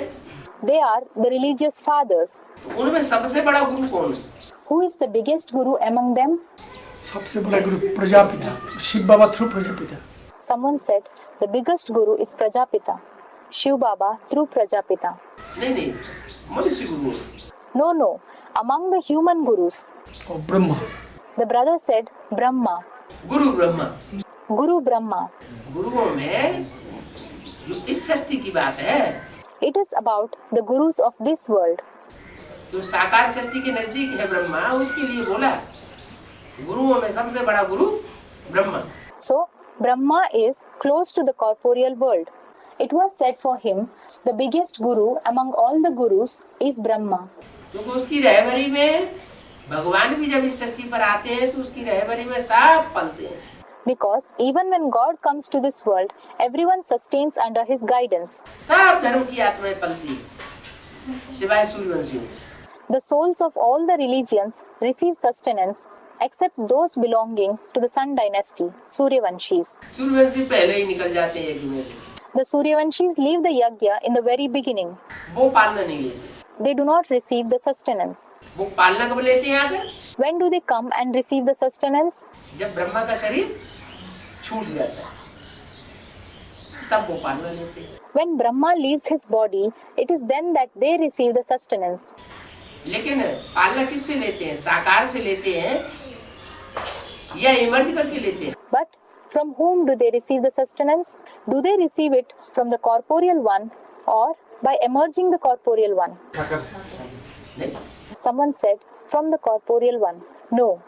They are the religious fathers. उनमें सबसे बड़ा गुरु कौन है? Who is the biggest guru among them? सबसे बड़ा गुरु Prajapita, Shiv Baba through Prajapita. Someone said the biggest guru is Prajapita. Shiv Baba through Prajapita. नहीं, मनुष्य गुरु। No. Among the human gurus. और Brahma. The brother said Brahma. Guru Brahma. Guru Brahma. गुरुओं में जो इस सृष्टि की बात है, It is about the gurus of this world. जो साकार सृष्टि के नजदीक है ब्रह्मा, उसके लिए बोला गुरुओं में सबसे बड़ा गुरु Brahma. So Brahma is close to the corporeal world. It was said for him, the biggest guru among all the gurus is Brahma. क्योंकि उसकी रहबरी में भगवान भी जब इस सृष्टि पर आते हैं तो उसकी रहबरी में सब पलते हैं। Because even when God comes to this world, everyone sustains under his guidance. सब धर्म की आत्माएं पलती हैं, सिवाय सूर्यवंशियों। The souls of all the religions receive sustenance except those belonging to the Sun dynasty, Suryavanshis. Suryavanshi पहले ही निकल जाते हैं यज्ञ में। The Suryavanshis leave the yajna in the very beginning. वो पालना नहीं लेते। They do not receive the sustenance. वो पालना कब लेते हैं आकर? When do they come and receive the sustenance? जब ब्रह्मा का शरीर छूट जाता है, तब वो पालना लेते हैं। When Brahma leaves his body, it is then that they receive the sustenance. लेकिन पालना किससे लेते हैं? साकार से लेते हैं या इमर्ज करके लेते हैं? But from whom do they receive the sustenance? Do they receive it from the corporeal one or by emerging the corporeal one? नहीं। Someone said, from the corporeal one. No.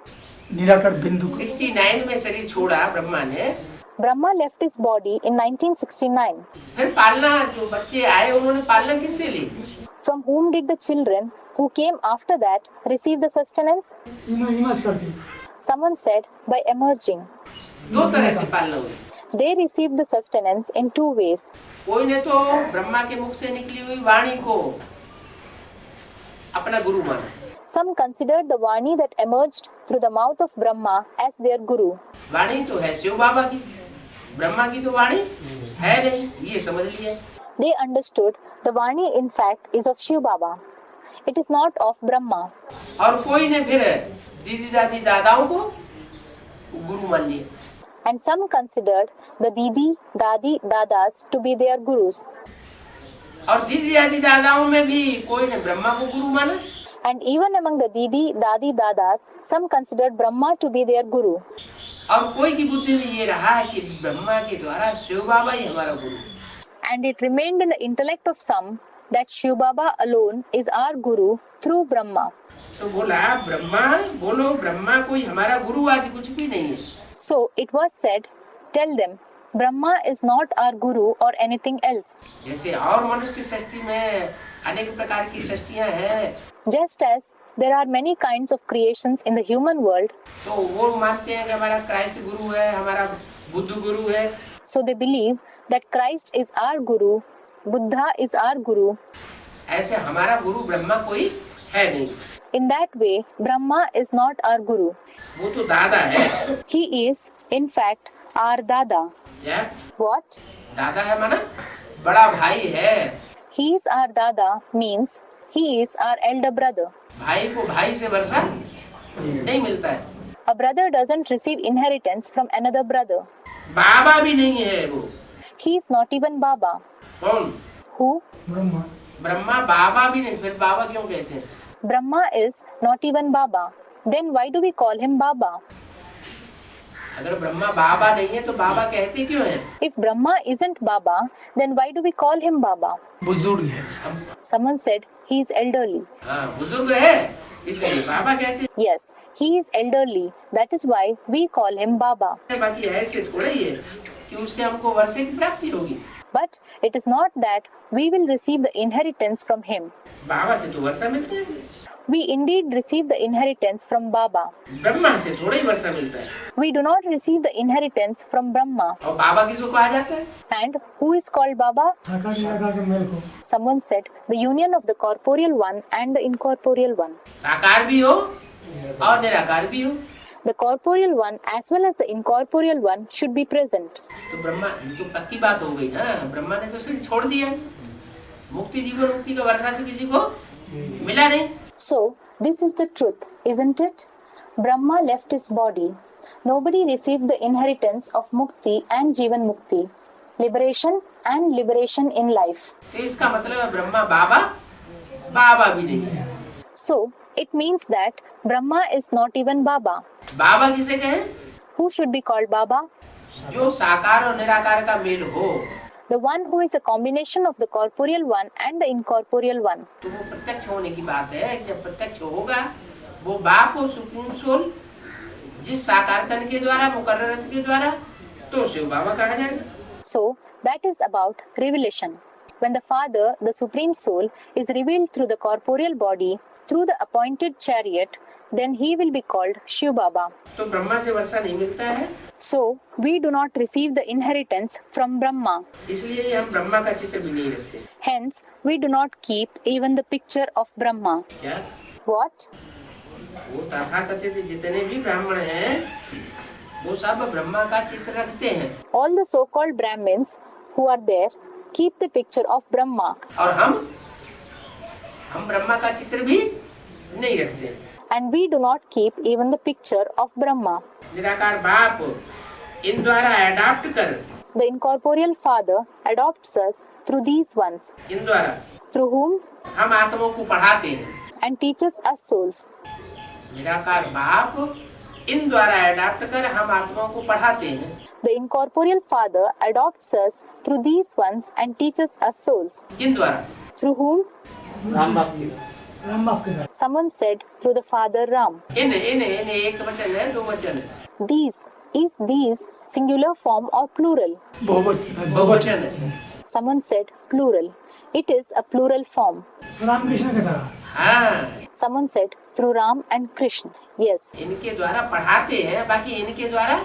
निराकार बिंदु। 69 में शरीर छोड़ा ब्रह्मा ने। Brahma left his body in 1969. फिर पालना, जो बच्चे आए उन्होंने पालना किससे ली? From whom did the children who came after that receive the sustenance? Someone said, by emerging. दो तरह से पालना हुई। They received the sustenance in two ways. कोई ने तो ब्रह्मा के मुख से निकली हुई वाणी को अपना गुरु माना। Some considered the Vani that emerged through the mouth of Brahma as their guru. वाणी तो है शिव बाबा की, ब्रह्मा की तो वाणी है नहीं, ये समझ लिए। They understood the Vani in fact is of Shiv Baba. It is not of Brahma. और कोई ने फिर दीदी दादी दादाओं को गुरु मान लिया। And some considered the Didi, Dadi, Dadas to be their gurus. और दीदी दादी दादाओं में भी कोई ने ब्रह्मा को गुरु माना। And even among the Didi, Dadi, Dadas, some considered Brahma to be their guru. और कोई की बुद्धि में ये रहा है कि ब्रह्मा के द्वारा शिव बाबा ही हमारा गुरु। And it remained in the intellect of some that Shiv Baba alone is our guru through Brahma. तो बोला ब्रह्मा, बोलो ब्रह्मा कोई हमारा गुरु आदि कुछ भी नहीं है। So it was said, tell them, Brahma is not our guru or anything else. जैसे और मनुष्य सृष्टि में अनेक प्रकार की सृष्टियां हैं, Just as there are many kinds of creations in the human world, तो वो मानते हैं कि हमारा क्राइस्ट गुरु है, हमारा बुद्ध गुरु है। so they believe that Christ is our guru, Buddha is our guru. ऐसे हमारा गुरु ब्रह्मा कोई है नहीं। In that way, Brahma is not our guru. वो तो दादा है। He is, in fact, our Dada. क्या? What? दादा है माना बड़ा भाई है। He is our Dada means he is our elder brother. भाई को भाई से वर्षा नहीं मिलता है। A brother doesn't receive inheritance from another brother. बाबा भी नहीं है वो। He is not even Baba. कौन? Who? ब्रह्मा बाबा भी नहीं, फिर बाबा क्यों कहते हैं? Brahma is not even Baba. Then why do we call him Baba? अगर ब्रह्मा बाबा नहीं है तो बाबा कहते क्यों हैं? If Brahma isn't Baba, then why do we call him Baba? बुजुर्ग है। Someone said he is elderly. हाँ, बुजुर्ग है इसलिए बाबा कहते Yes, he is elderly. That is why we call him Baba. हैं। बाकी ऐसे थोड़ा ही है कि उससे हमको वर्षे की प्राप्ति होगी। But it is not that we will receive the inheritance from him. बाबा से तो वर्षा मिलता है। We indeed receive the inheritance from Baba. Brahma से थोड़ा ही वर्षा मिलता है। We do not receive the inheritance from Brahma. और बाबा किसको कहा जाता है? And who is called Baba? Someone said the union of the corporeal one and the incorporeal one. साकार भी हो और निराकार भी हो। the corporeal one as well as the incorporeal one should be present. तो ब्रह्मा ये तो पक्की बात हो गई ना, ब्रह्मा ने तो शरीर छोड़ दिया, मुक्ति जीवन मुक्ति का वर्षा तो किसी को मिला नहीं. So, this is the truth, isn't it? Brahma left his body. Nobody received the inheritance of mukti and jivan mukti, liberation and liberation in life. तो इसका मतलब है ब्रह्मा बाबा बाबा भी नहीं है. So, it means that Brahma is not even Baba. बाबा किसे कहें? Who should be called Baba? जो साकार और निराकार का मेल हो. The one who is a combination of the corporeal one and the incorporeal one. तो वो प्रत्यक्ष होने की बात है. जब प्रत्यक्ष होगा वो बाप और सुप्रीम सोल जिस साकार तन के द्वारा मुकर्रर के द्वारा, तो उसे बाबा कहा जाएगा. So, that is about revelation. When the Father, the Supreme Soul, is revealed through the corporeal body, through the appointed chariot, then he will be called Shiv Baba. तो ब्रह्मा से वर्षा नहीं मिलता है. So, we do not receive the inheritance from Brahma. इसलिए हम ब्रह्मा का चित्र भी नहीं रखते. Hence, we do not keep even the picture of Brahma. क्या? What? वो तथाकथित जितने भी ब्राह्मण हैं वो सब ब्रह्मा का चित्र रखते हैं. All the so-called Brahmins who are there keep the picture of Brahma. और हम ब्रह्मा का चित्र भी नहीं रखते. And we do not keep even the picture of Brahma. निराकार बाप इन द्वारा अडॉप्ट कर, The incorporeal Father adopts us through these ones, इन द्वारा through whom हम आत्माओं को पढ़ाते हैं. and teaches us souls. निराकार बाप इन द्वारा अडॉप्ट कर हम आत्माओं को पढ़ाते हैं. The incorporeal Father adopts us through these ones and teaches us souls. इन द्वारा Through whom? राम बाप के द्वारा. Someone said through the Father Ram. इन एक वचन है, दो वचन है. These singular form or plural? बहुवचन है. Someone said plural. It is a plural form. Ram Krishna के द्वारा. हाँ, Someone said through Ram and Krishna. Yes. इनके द्वारा पढ़ाते हैं, बाकी इनके द्वारा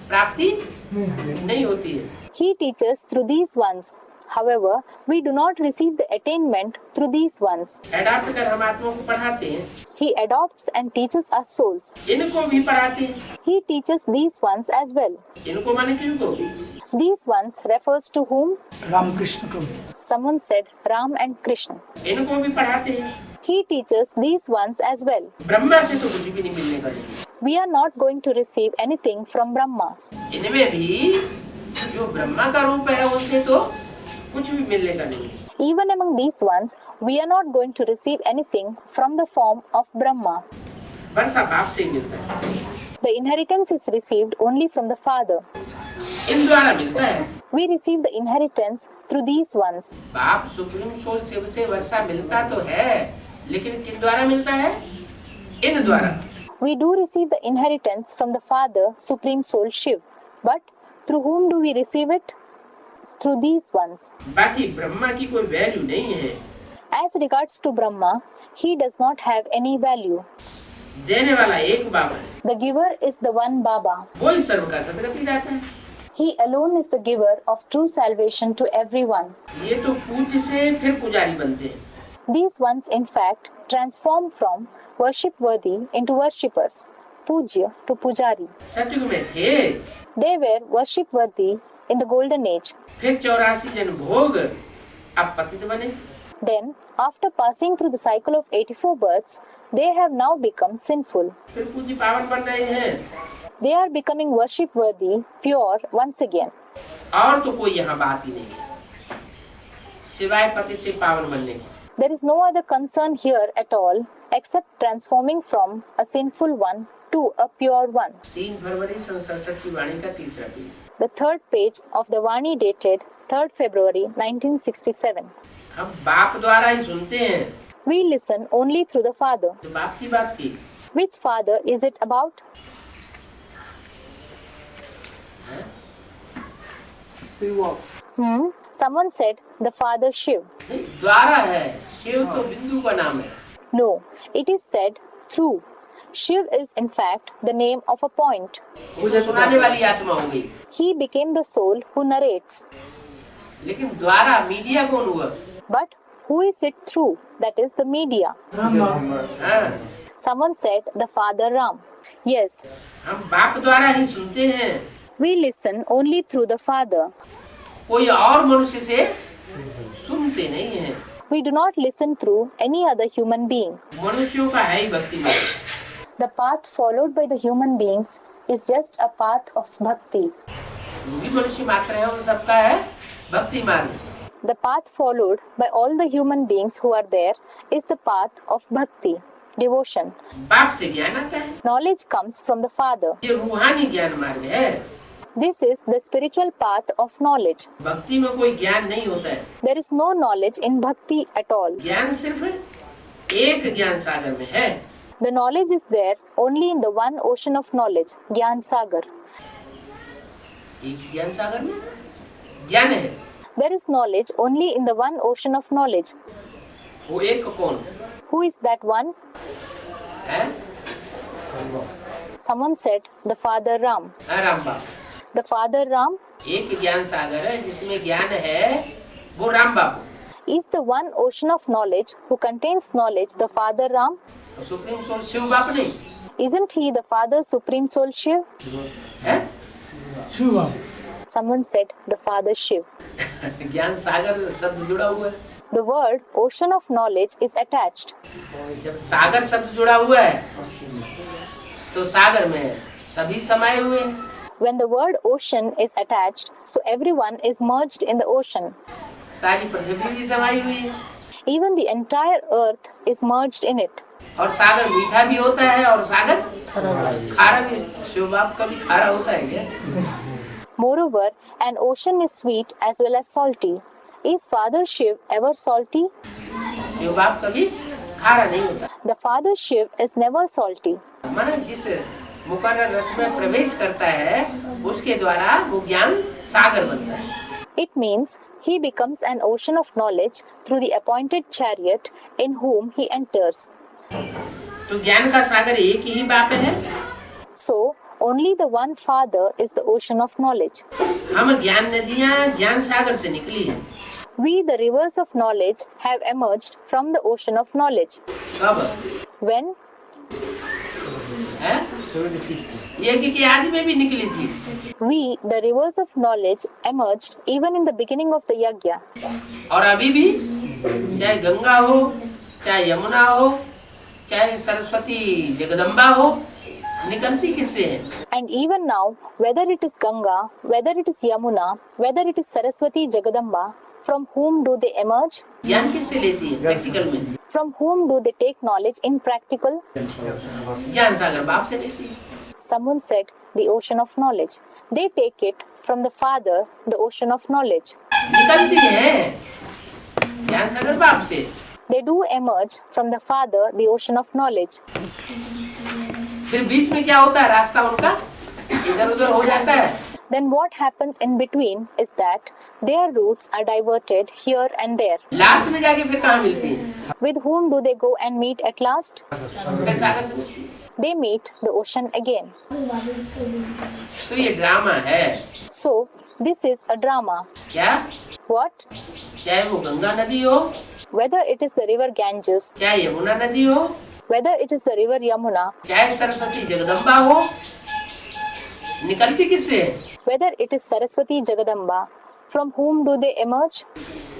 प्राप्ति नहीं होती है. He teaches through these ones. However, we do not receive the attainment through these ones. Adopt कर हम आत्माओं को पढ़ाते हैं. He adopts and teaches us souls. इनको भी पढ़ाते हैं. He teaches these ones as well. इनको माने किनको? These ones refers to whom? Ram Krishna को. Someone said Ram and Krishna. इनको भी पढ़ाते हैं. He teaches these ones as well. Brahma से तो कुछ भी नहीं मिलने का नहीं. We are not going to receive anything from Brahma. इनमें भी जो ब्रह्मा का रूप है उनसे तो कुछ भी मिलने का नहीं. Even among these ones, we are not going to receive anything from the form of Brahma. वर्षा बाप से ही मिलता है. The inheritance is received only from the Father. इन द्वारा मिलता है. We receive the inheritance through these ones. बाप supreme soul Shiv से वर्षा मिलता तो है, लेकिन किन द्वारा मिलता है? इन द्वारा. We do receive the inheritance from the Father, Supreme Soul Shiv. But through whom do we receive it? Through these ones. बाकी ब्रह्मा की कोई वैल्यू नहीं है. As regards to Brahma, he does not have any value. देने वाला एक बाबा है. The giver is the one Baba. वो ही सर्व का सदगति दाता है. He alone is the giver of true salvation to everyone. ये तो पूज्य से फिर पुजारी बनते हैं. These ones, in fact, transform from worship worthy into worshippers, Pujya to Pujari. सतयुग में थे. They were worship worthy in the golden age. फिर 84 जन्म भोग, अब पतित बने. Then, after passing through the cycle of 84 births, they have now become sinful. फिर पूज्य पावन बन रहे हैं. They are becoming worship worthy, pure once again. और तो कोई यहाँ बात ही नहीं है सिवाय पति से पावन बनने की. There is no other concern here at all except transforming from a sinful one to a pure one. 3 फरवरी सन 67 की वाणी का तीसरा page. The third page of the Vani dated 3rd February 1967. हम बाप द्वारा ही सुनते हैं. We listen only through the Father. तो बाप की बात की. Which Father is it about? Someone said the Father Shiv. नहीं, द्वारा है. शिव तो बिंदु का नाम है. No, it is said through. Shiv is in fact the name of a point. वो तो सुनाने वाली आत्मा हो गई. He became the soul who narrates. लेकिन द्वारा मीडिया कौन हुआ? But who is it through? That is the media. Ram बाप. हाँ. Someone said the Father Ram. Yes, हम बाप द्वारा ही सुनते हैं, we listen only through the Father. कोई और मनुष्य से सुनते नहीं हैं। We do not listen through any other human being. मनुष्यों का है ही भक्ति मार्ग, The path followed by the human beings is just a path of bhakti. जो भी मनुष्य मात्र है उन सबका है भक्ति मार्ग। The path followed by all the human beings who are there is the path of bhakti, devotion. बाप से ज्ञान आता है, Knowledge comes from the Father. ये रूहानी ज्ञान मार्ग है। This is the spiritual path of knowledge. भक्ति में कोई ज्ञान नहीं होता है, There is no knowledge in bhakti at all. ज्ञान सिर्फ एक ज्ञान सागर में है। The knowledge is there only in the one ocean of knowledge, Gyan Sagar. एक ज्ञान सागर में ज्ञान है, There is knowledge only in the one ocean of knowledge. वो एक कौन Who is that one? है? Someone said, the Father Ram. Ram बाप। The Father Ram एक ज्ञान सागर है जिसमें ज्ञान है, वो राम बाप। is the one ocean of knowledge who contains knowledge, the Father Ram. Supreme soul Shiv बाप नहीं Isn't he the Father Supreme Soul Shiv? है? Someone said, the Father Shiv. ज्ञान सागर शब्द जुड़ा हुआ है। The word ocean of knowledge is attached. जब सागर शब्द जुड़ा हुआ है तो सागर में सभी समाये हुए हैं। When the word ocean is attached, so everyone is merged in the ocean. सारी पृथ्वी भी समाई हुई है Even the entire earth is merged in it. और सागर मीठा भी होता है और सागर खारा भी। शिव बाप कभी खारा होता है क्या? Moreover, an ocean is sweet as well as salty. Is Father Shiv ever salty? Shiv बाप कभी खारा नहीं होता। The Father Shiv is never salty. माना जिस मुकर्रर रथ में प्रवेश करता है उसके द्वारा वो ज्ञान सागर बनता है। It means he becomes an ocean of knowledge through the appointed chariot in whom he enters. तो ज्ञान का सागर एक ही बाप है। So, only the one Father is the ocean of knowledge. हम ज्ञान नदियाँ ज्ञान सागर से निकली हैं। We, the rivers of knowledge, have emerged from the ocean of knowledge. कब? When? है? यज्ञ के आदि में भी निकली थी। We, the rivers of knowledge, emerged even in the beginning of the yajna. और अभी भी चाहे गंगा हो, चाहे यमुना हो, चाहे सरस्वती जगदम्बा हो, निकलती किससे है? And even now, whether it is Ganga, whether it is Yamuna, whether it is Saraswati Jagadamba, from whom do they emerge? ज्ञान किससे लेती है प्रैक्टिकल में? From whom do they take knowledge in practical? ज्ञान सागर बाप से लेती है। Someone said, the ocean of knowledge. They take it from the Father, the ocean of knowledge. निकलती है ज्ञान सागर बाप से। They do emerge from the Father, the ocean of knowledge. फिर बीच में क्या होता है? रास्ता उनका इधर उधर हो जाता है। Then what happens in between is that their routes are diverted here and there. Last में जाके फिर कहाँ मिलती है? With whom do they go and meet at last? फिर सागर से मिलती है। They meet the ocean again. तो ये ड्रामा है। So, this is a drama. क्या? What? चाहे वो गंगा नदी हो, Whether it is the river Ganges, चाहे यमुना नदी हो, whether it is the river Yamuna, चाहे सरस्वती जगदम्बा हो, निकलती किससे है? whether it is Saraswati Jagadamba, from whom do they emerge?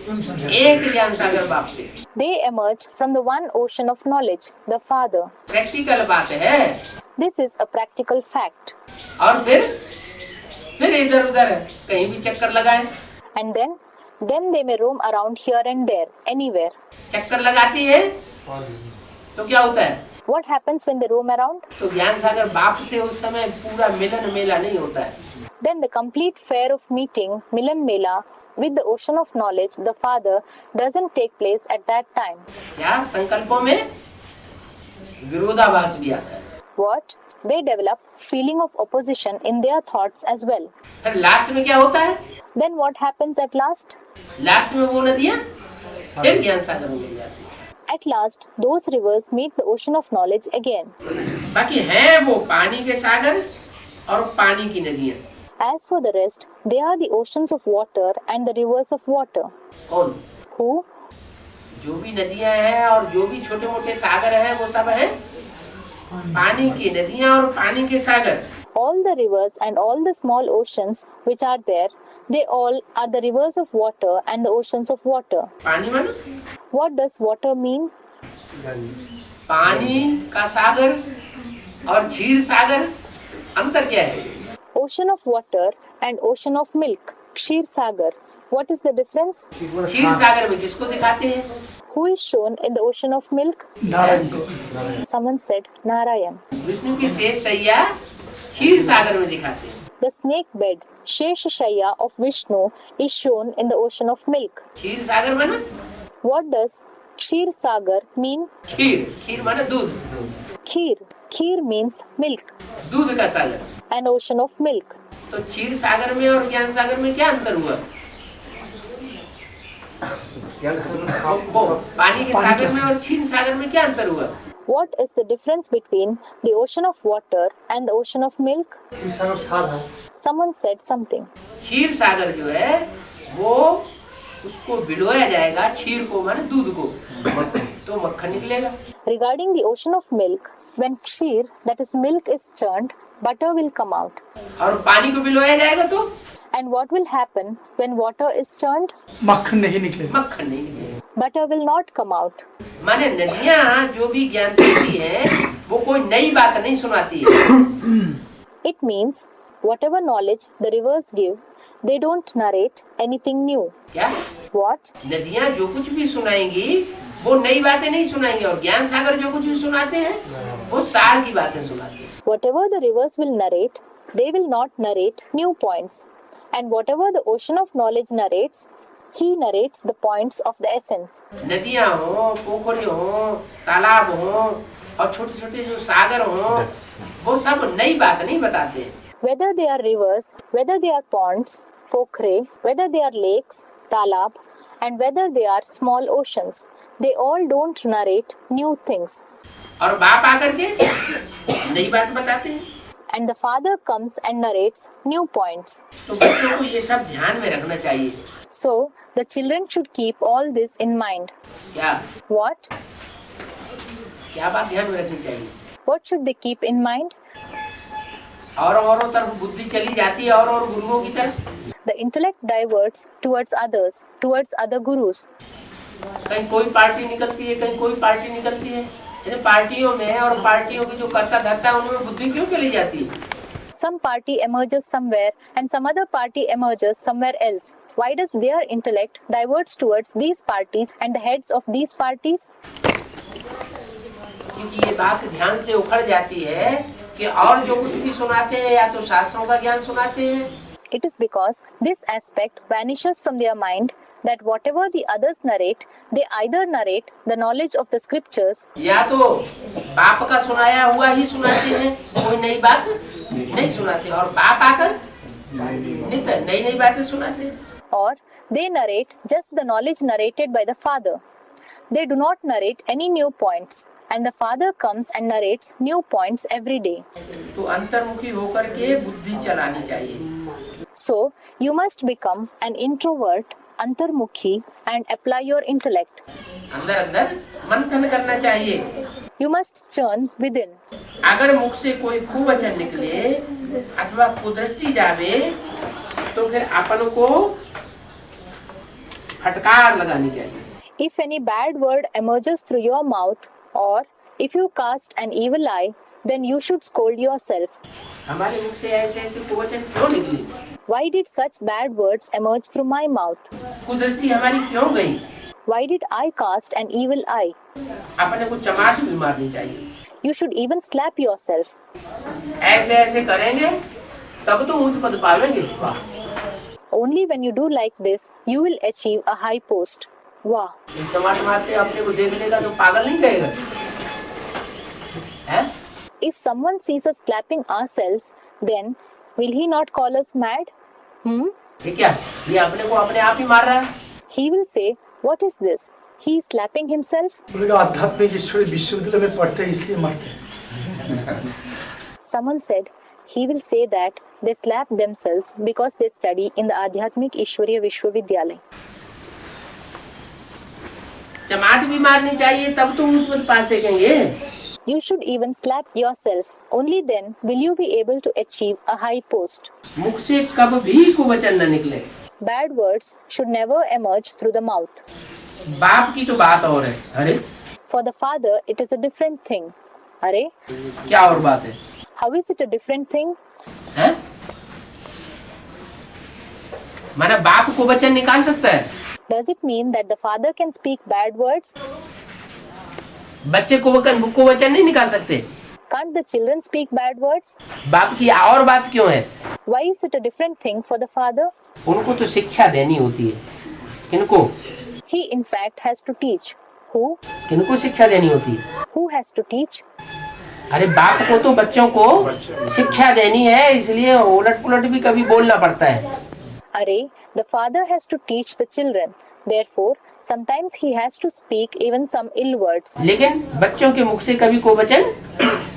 एक ज्ञान सागर बाप से। They emerge from the one ocean of knowledge, the Father. Practical बात है। This is a practical fact. और फिर इधर उधर कहीं भी चक्कर लगाए। And then they may roam around here and there, anywhere. चक्कर लगाती है तो क्या होता है? What happens when they roam around? तो ज्ञान सागर बाप से उस समय पूरा मिलन मेला नहीं होता है। Then the complete fair of meeting, Milan Mela, with the ocean of knowledge, the Father, doesn't take place at that time. क्या संकल्पों में विरोधाभास भी आता है। What? They develop feeling of opposition in their thoughts as well. फिर last में क्या होता है? Then what happens at last? Last में वो नदियाँ फिर ज्ञान सागर में मिल जाती है। At last, those rivers meet the ocean of knowledge again. बाकी है वो पानी के सागर और पानी की नदियाँ। As for the rest, they are the oceans of water and the rivers of water. कौन? Who? जो भी नदियाँ हैं और जो भी छोटे मोटे सागर हैं वो सब हैं पानी की नदियाँ और पानी के सागर। All the rivers and all the small oceans which are there, they all are the rivers of water and the oceans of water. पानी माना What does water mean? पानी का सागर और क्षीर सागर, अंतर क्या है? Ocean of water and ocean of milk, Kshir Sagar. What is the difference? क्षीर सागर में किसको दिखाते हैं? Who is shown in the ocean of milk? Narayan को। Someone said Narayan. विष्णु की शेष शैया क्षीर सागर में दिखाते हैं। The snake bed, Sheshashaya of Vishnu, is shown in the ocean of milk. क्षीर सागर माना What does Kshir Sagar mean? खीर, खीर माना दूध, Kheer. Kheer means milk, दूध का सागर। an ocean of milk. तो क्षीर सागर में और ज्ञान सागर में क्या अंतर हुआ? वो पानी के सागर में और क्षीर सागर में क्या अंतर हुआ? What is the difference between the ocean of water and the ocean of milk? Someone said something. क्षीर सागर जो है वो उसको भिगोया जाएगा, क्षीर को माने दूध को, तो मक्खन निकलेगा। Regarding the ocean of milk, when kheer, that is milk, is churned, butter will come out. और पानी को भिगोया जाएगा तो And what will happen when water is churned? मक्खन नहीं निकलेगा। मक्खन नहीं निकलेगा। Butter will not come out. माने नदियाँ जो भी ज्ञान देती हैं वो कोई नई बात नहीं सुनाती है। It means whatever knowledge the rivers give, they don't narrate anything new. क्या? What? नदियाँ जो कुछ भी सुनाएंगी वो नई बातें नहीं सुनाएंगी, और ज्ञान सागर जो कुछ भी सुनाते हैं वो सार की बातें सुनाते हैं। Whatever the rivers will narrate, they will not narrate new points. And whatever the ocean of knowledge narrates, he narrates the points of the essence. नदियाँ हो, पोखरी हो, तालाब हो और छोटे छोटे जो सागर हो, वो सब नई बात नहीं बताते। Whether they are rivers, whether they are ponds, pokhre, whether they are lakes, talab, and whether they are small oceans, they all don't narrate new things. और बाप आकर के नई बात बताते हैं। And the father comes and narrates new points. तो बच्चों को ये सब ध्यान में रखना चाहिए। So, the children should keep all this in mind. क्या? What? क्या बात ध्यान में रखनी चाहिए? What should they keep in mind? औरों तरफ बुद्धि चली जाती है और गुरुओं की तरफ। The intellect diverts towards others, towards other gurus. कहीं कोई पार्टी निकलती है, कहीं कोई पार्टी निकलती है। पार्टियों में और पार्टियों की जो कर्ता धर्ता है उनमें बुद्धि क्यों चली जाती है? Some party emerges somewhere and some other party emerges somewhere else. Why does their intellect diverts towards these parties and the heads of these parties? क्योंकि ये बात ध्यान से उखड़ जाती है कि और जो कुछ भी सुनाते हैं या तो शास्त्रों का ज्ञान सुनाते हैं। It is because this aspect vanishes from their mind that whatever the others narrate, they either narrate the knowledge of the scriptures, या तो बाप का सुनाया हुआ ही सुनाते हैं, कोई नई बात नहीं सुनाते, और बाप आकर नई बातें सुनाते हैं, or they narrate just the knowledge narrated by the father. They do not narrate any new points, and the father comes and narrates new points every day. तो अंतर्मुखी होकर के बुद्धि चलानी चाहिए। So, you must become an introvert, antarmukhi, and apply your intellect. अंदर अंदर मंथन करना चाहिए। You must churn within. अगर मुख से कोई कुवचन निकले अथवा कुदृष्टि जावे तो फिर अपन को फटकार लगानी चाहिए। If any bad word emerges through your mouth, or if you cast an evil eye, then you should scold yourself. हमारे मुख से ऐसे ऐसे कुवचन क्यों निकले? Why did such bad words emerge through my mouth? कुदृष्टि हमारी क्यों गई? Why did I cast an evil eye? अपने को चमाट भी मारनी चाहिए। You should even slap yourself. ऐसे ऐसे करेंगे तब तो ऊंच पद पावेंगे। Only when you do like this, you will achieve a high post. Wow! चमाट मारते अपने को देख लेगा तो पागल नहीं कहेगा? हैं? If someone sees us slapping ourselves, then will he not call us mad? ये क्या? ये अपने को अपने आप ही मार रहा है। He will say, what is this? He is slapping himself. बोलेगा आध्यात्मिक ईश्वरी विश्वविद्यालय में पढ़ते हैं इसलिए मारते हैं। Someone said, he will say that they slap themselves because they study in the Adhyatmik Ishwariya Vishwavidyalaya. चमाट भी मारनी चाहिए तब तो ऊंच पद पा सकेंगे। You should even slap yourself. Only then will you be able to achieve a high post. मुख से कभी कुवचन न निकले। Bad words should never emerge through the mouth. बाप की तो बात और है। अरे For the father, it is a different thing. अरे क्या और बात है? How is it a different thing? हैं? माना बाप कुवचन निकाल सकता है? Does it mean that the father can speak bad words? बच्चे कुवचन नहीं निकाल सकते। Can't the children speak bad words? बाप की और बात क्यों है? Why is it a different thing for the father? उनको तो शिक्षा देनी होती है। किनको? He in fact has to teach. Who? किनको शिक्षा देनी होती है? Who has to teach? अरे बाप को तो बच्चों को शिक्षा देनी है, इसलिए उलट पुलट भी कभी बोलना पड़ता है। अरे the father has to teach the children. Therefore, sometimes he has to speak even some ill words. लेकिन बच्चों के मुख से कभी कुवचन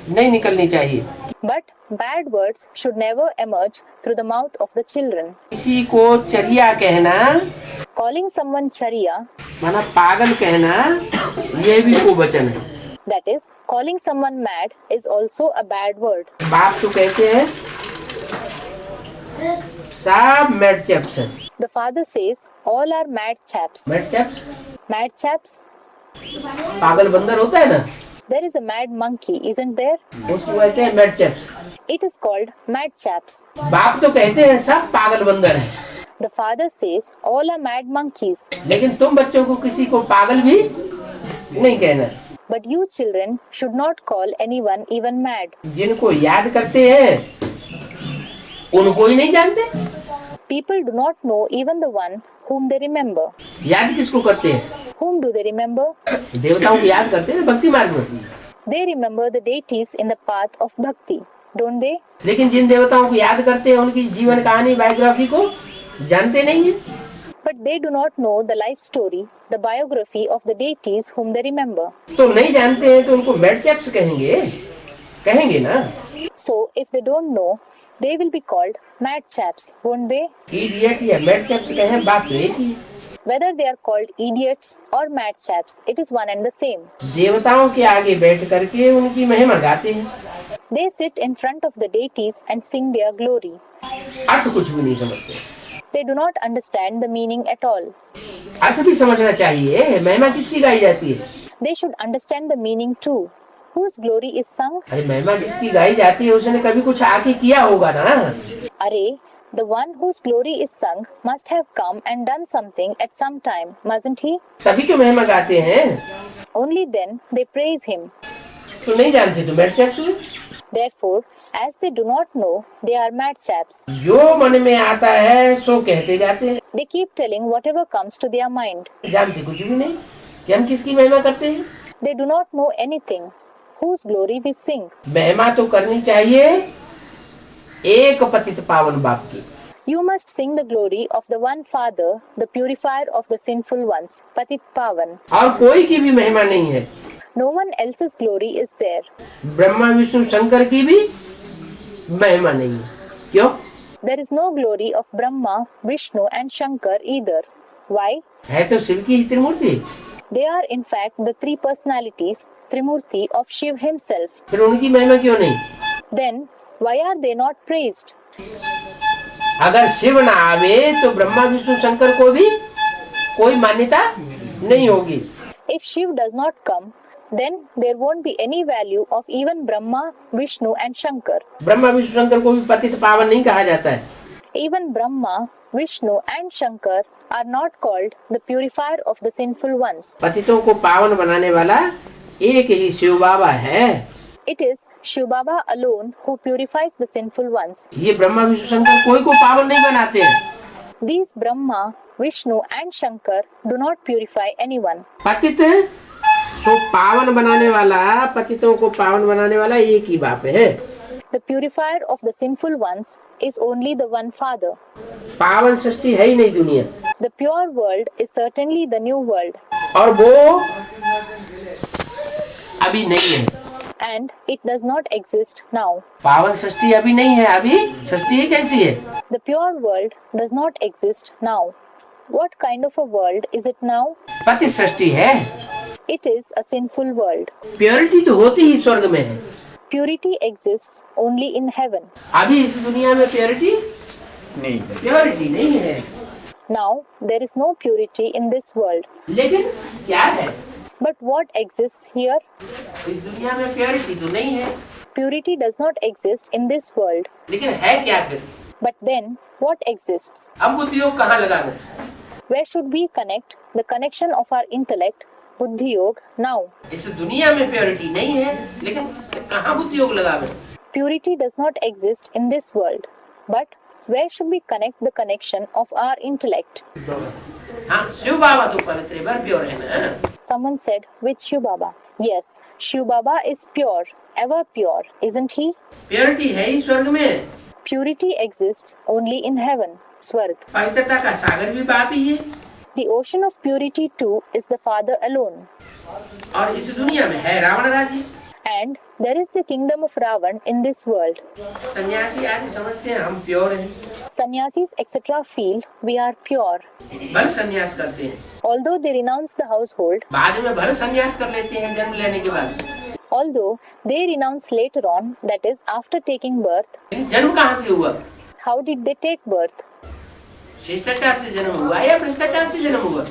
नहीं निकलनी चाहिए। But bad words should never emerge through the mouth of the children. किसी को चरिया कहना, Calling someone chariya, माना पागल कहना, ये भी कुवचन है। that is, calling someone mad, is also a bad word. बाप तो कहते हैं सब मैड चैप्स हैं। The father says, all are mad chaps. Mad chaps Mad chaps? पागल बंदर होता है ना, There is a mad monkey, isn't there? उसको कहते हैं mad chaps. It is called mad chaps. बाप तो कहते हैं सब पागल बंदर हैं, The father says, all are mad monkeys. लेकिन तुम बच्चों को किसी को पागल भी नहीं कहना। But you children should not call anyone even mad. जिनको याद करते हैं उनको ही नहीं जानते। People do not know even the one whom they remember. याद किसको करते हैं? Whom do they remember? देवताओं को याद करते हैं भक्ति मार्ग में। They remember the deities in the path of bhakti, don't they? लेकिन जिन देवताओं को याद करते हैं उनकी जीवन कहानी बायोग्राफी को जानते नहीं है। But they do not know the life story, the biography of the deities whom they remember. तो नहीं जानते हैं तो उनको मैड चैप्स कहेंगे ना। So if they don't know, they will be called mad chaps, won't they? Idiot या mad chaps कहें बात तो एक ही है। Whether they are called idiots or mad chaps, it is one and the same. देवताओं के आगे बैठ करके उनकी महिमा गाते हैं, They sit in front of the deities and sing their glory. अर्थ कुछ भी नहीं समझते। They do not understand the meaning at all. अर्थ भी समझना चाहिए, महिमा किसकी गाई जाती है? They should understand the meaning too. Whose glory is sung? अरे महिमा जिसकी गाई जाती है उसने कभी कुछ आके किया होगा ना। Arey, the one whose glory is sung must have come and done something at some time, mustn't he? तभी तो महिमा गाते हैं। Only then they praise him. तो नहीं जानते तो मैड चैप्स हुए। Therefore, as they do not know, they are mad chaps. जो मन में आता है सो कहते जाते हैं, They keep telling whatever comes to their mind. जानते कुछ भी नहीं कि हम किसकी महिमा करते हैं। They do not know anything. Whose glory we sing. महिमा तो करनी चाहिए एक पतित पावन बाप की। You must sing the glory of the one Father, the purifier of the sinful ones, Patit Pavan. और कोई की भी महिमा नहीं है। No one else's glory is there. Brahma Vishnu Shankar की भी महिमा नहीं है। क्यों? There is no glory of Brahma, Vishnu and Shankar either. Why? है तो शिव की ही त्रिमूर्ति। They are in fact the three personalities, Trimurti of Shiv himself. फिर उनकी महिमा क्यों नहीं? Then, why are they not praised? अगर शिव ना आवे तो ब्रह्मा विष्णु शंकर को भी कोई मान्यता नहीं होगी। If Shiv does not come, then there won't be any value of even Brahma, Vishnu and Shankar. Brahma Vishnu Shankar को भी पतित पावन नहीं कहा जाता है। Even Brahma, Vishnu and Shankar are not called the purifier of the sinful ones. पतितों को पावन बनाने वाला एक ही शिव बाबा है। It is Shiv Baba alone who purifies the sinful ones. ये ब्रह्मा विष्णु शंकर कोई को पावन नहीं बनाते हैं। These Brahma, Vishnu and Shankar do not purify anyone. पतित तो पावन बनाने वाला, पतितों को पावन बनाने वाला एक ही बाप है। The purifier of the sinful ones is only the one Father. पावन सृष्टि है ही नहीं दुनिया। The pure world is certainly the new world. और वो अभी नहीं है। And it does not exist now. पावन सृष्टि अभी नहीं है। अभी सृष्टि कैसी है? The pure world does not exist now. What kind of a world is it now? पतित सृष्टि है। It is a sinful world. Purity तो होती ही स्वर्ग में है, Purity exists only in heaven. अभी इस दुनिया में प्योरिटी नहीं है। Now there is no purity in this world. लेकिन क्या है, But what exists here? इस दुनिया में प्योरिटी तो नहीं है, Purity does not exist in this world. लेकिन है क्या फिर? But then, what exists? अब बुद्धि योग कहाँ लगावे? Where should we connect the connection of our intellect, Buddhi Yoga, now? इस दुनिया में प्योरिटी नहीं है, लेकिन कहाँ बुद्धि योग लगावे? Purity does not exist in this world. But where should we connect the connection of our intellect? हाँ, शिव बाबा तो पवित्र बर प्योर है ना? Someone said, which Shiv Baba? Yes, Shiv Baba is pure, ever pure, isn't he? Purity है ही स्वर्ग में, Purity exists only in heaven, Swarg. पवित्रता का सागर भी बाप ही है, The ocean of purity too is the Father alone. और इस दुनिया में है रावण राज्य। And there is the kingdom of Ravan in this world. सन्यासी आज समझते हैं हम प्योर हैं, Sannyasis etc. feel we are pure. भल सन्यास करते हैं, Although they renounce the household, बाद में भल सन्यास कर लेते हैं जन्म लेने के बाद, although they renounce later on, that is after taking birth. लेकिन जन्म कहाँ से हुआ? How did they take birth? शिष्टाचार से जन्म हुआ या भ्रष्टाचार से जन्म हुआ?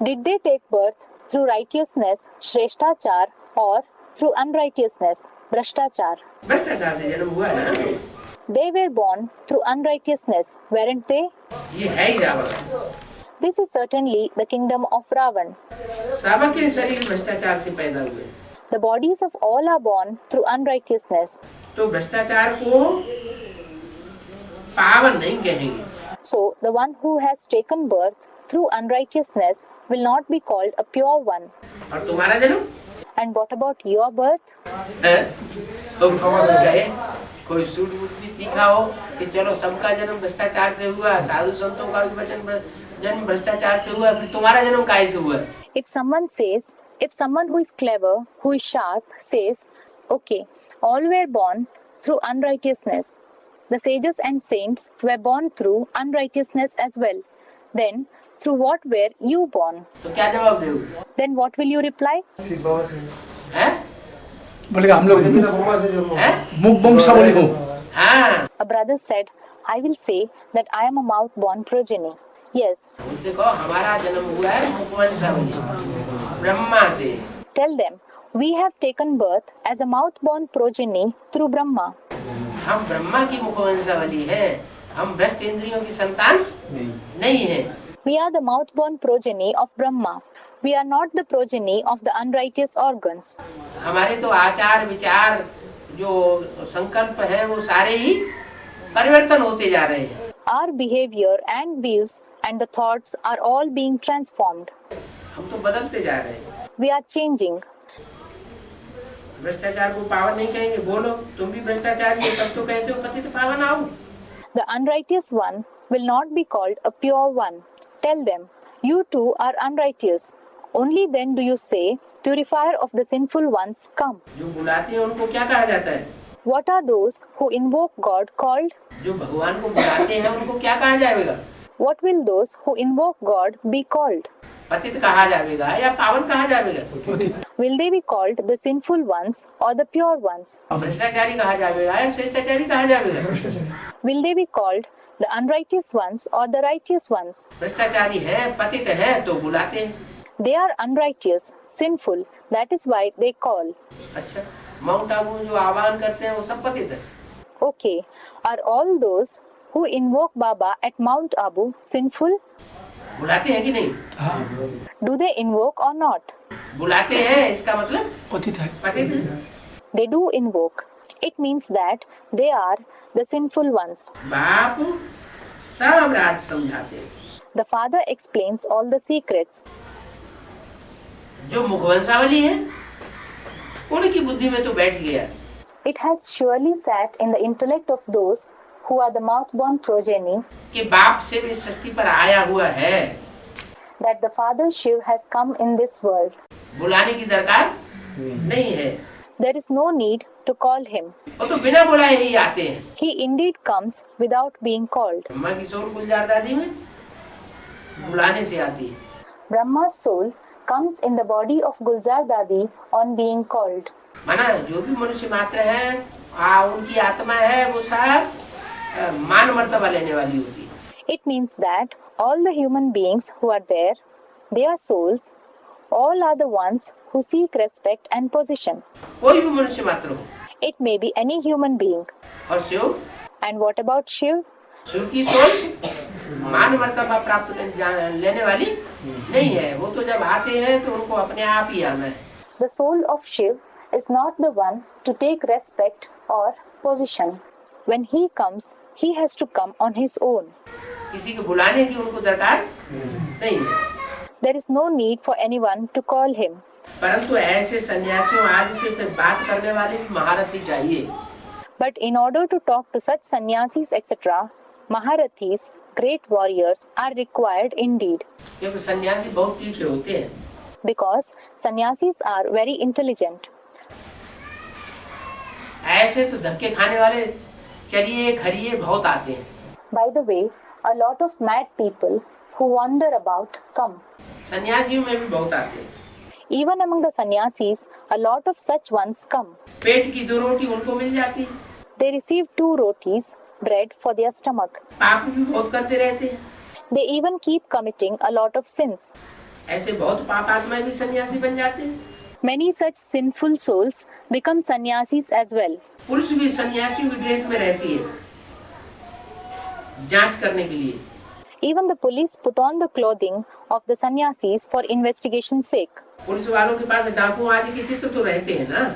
Did they take birth through righteousness, shreshtha, or through unrighteousness, bhrashtachar? भ्रष्टाचार से जन्म हुआ है ना? They were born through unrighteousness, weren't they? ये है ही Ravan. This is certainly the kingdom of Ravan. सबके शरीर भ्रष्टाचार से पैदा हुए, The bodies of all are born through unrighteousness. तो भ्रष्टाचार को पावन नहीं कहेंगे। So the one who has taken birth through unrighteousness will not be called a pure one. और तुम्हारा जन्म? And what about your birth? तो गए कोई सूट वूट भी तीखा हो कि चलो सबका जन्म भ्रष्टाचार से हुआ, साधु संतों का भी जन्म भ्रष्टाचार से हुआ, फिर तुम्हारा जन्म काहे से हुआ? If someone who is clever, who is sharp, says, okay, all were born through unrighteousness. The sages and saints were born through unrighteousness as well. Then, through what were you born? तो क्या जवाब दोगे? Then what will you reply? हैं? बोलेगा हम लोग मुख वंशावली हो। हाँ, A brother said, I will say that I am a mouth-born progeny. Yes, उनसे कहो हमारा जन्म हुआ है मुखवंशावली, ब्रह्मा से। tell them, we have taken birth as a mouth-born progeny through Brahma. हम ब्रह्मा की मुखवंशावली है, हम भ्रष्ट इंद्रियों की संतान नहीं है। We are the mouth-born progeny of Brahma. We are not the progeny of the unrighteous organs. हमारे तो आचार विचार जो संकल्प है वो सारे ही परिवर्तन होते जा रहे हैं। Our behavior and views and the thoughts are all being transformed. हम तो बदलते जा रहे हैं। We are changing. भ्रष्टाचार को पावन नहीं कहेंगे, बोलो तुम भी भ्रष्टाचारी हो, तब तो कहते हो पतित पावन आओ। The unrighteous one will not be called a pure one. Tell them, you too are unrighteous. Only then do you say, purifier of the sinful ones, come. जो बुलाते हैं उनको क्या कहा जाता है? What are those who invoke God called? जो भगवान को बुलाते हैं उनको क्या कहा जाएगा? What will those who invoke God be called? पतित कहा जाएगा या पावन कहा जाएगा? Will they be called the sinful ones or the pure ones? भ्रष्टाचारी कहा जाएगा या श्रेष्ठाचारी कहा जाएगा? Will they be called the unrighteous ones or the righteous ones? भ्रष्टाचारी है, पतित है तो बुलाते हैं। They are unrighteous, sinful, that is why they call. अच्छा, माउंट आबू जो आह्वान करते हैं वो सब पतित है। Okay, are all those who invoke Baba at Mount Abu sinful? बुलाते हैं कि नहीं? Do they invoke or not? बुलाते हैं इसका मतलब पतित है। पतित है। They do invoke. It means that they are the sinful ones. बाप सब राज समझाते हैं। The Father explains all the secrets. जो मुखवंशावली है उनकी बुद्धि में तो बैठ गया। It has surely sat in the intellect of those who are the mouth-born progeny कि बाप से भी सृष्टि पर आया हुआ है, that the Father Shiv has come in this world. बुलाने की दरकार नहीं है। There is no need to call him. वो तो बिना बुलाए ही आते हैं। He indeed comes without being called. Brahma की सोल गुलजार दादी में बुलाने से आती है। Brahma's soul comes in the body of Gulzar Dadi on being called. माना जो भी मनुष्य मात्र है उनकी आत्मा है वो सब मान मर्तबा लेने वाली होती है। It means that all the human beings who are there, their souls, all are the ones who seek respect and position. कोई भी मनुष्य मात्र हो। It may be any human being. और Shiv? And what about Shiv? Shiv की soul मान मर्तबा प्राप्त लेने वाली नहीं है, वो तो जब आते हैं तो उनको अपने आप ही आना है। The soul of Shiv is not the one to take respect or position. When he comes, he has to come on his own. किसी को बुलाने की उनको दरकार नहीं है। There is no need for anyone to call him. परंतु ऐसे सन्यासियों आदि से बात करने वाले भी महारथी चाहिए। But in order to talk to such sannyasis, etc., Maharathis, great warriors, are required indeed. क्योंकि सन्यासी बहुत तीखे होते हैं। Because sannyasis are very intelligent. ऐसे तो धक्के खाने वाले चलिए खरिए बहुत आते हैं। By the way, a lot of mad people who wander about come. सन्यासियों में भी बहुत आते हैं। Even among the sannyasis, a lot of such ones come. पेट की 2 रोटी उनको मिल जाती है। They receive 2 rotis, bread for their stomach. पाप भी बहुत करते रहते हैं। They even keep committing a lot of sins. ऐसे बहुत पाप आत्माएं भी सन्यासी बन जाते हैं। Many such sinful souls become sannyasis as well. Police भी सन्यासियों की ड्रेस में रहती है जांच करने के लिए। Even the police put on the clothing of the sannyasis for investigation sake. Police वालों के पास डाकू आदि के चित्र तो रहते हैं ना।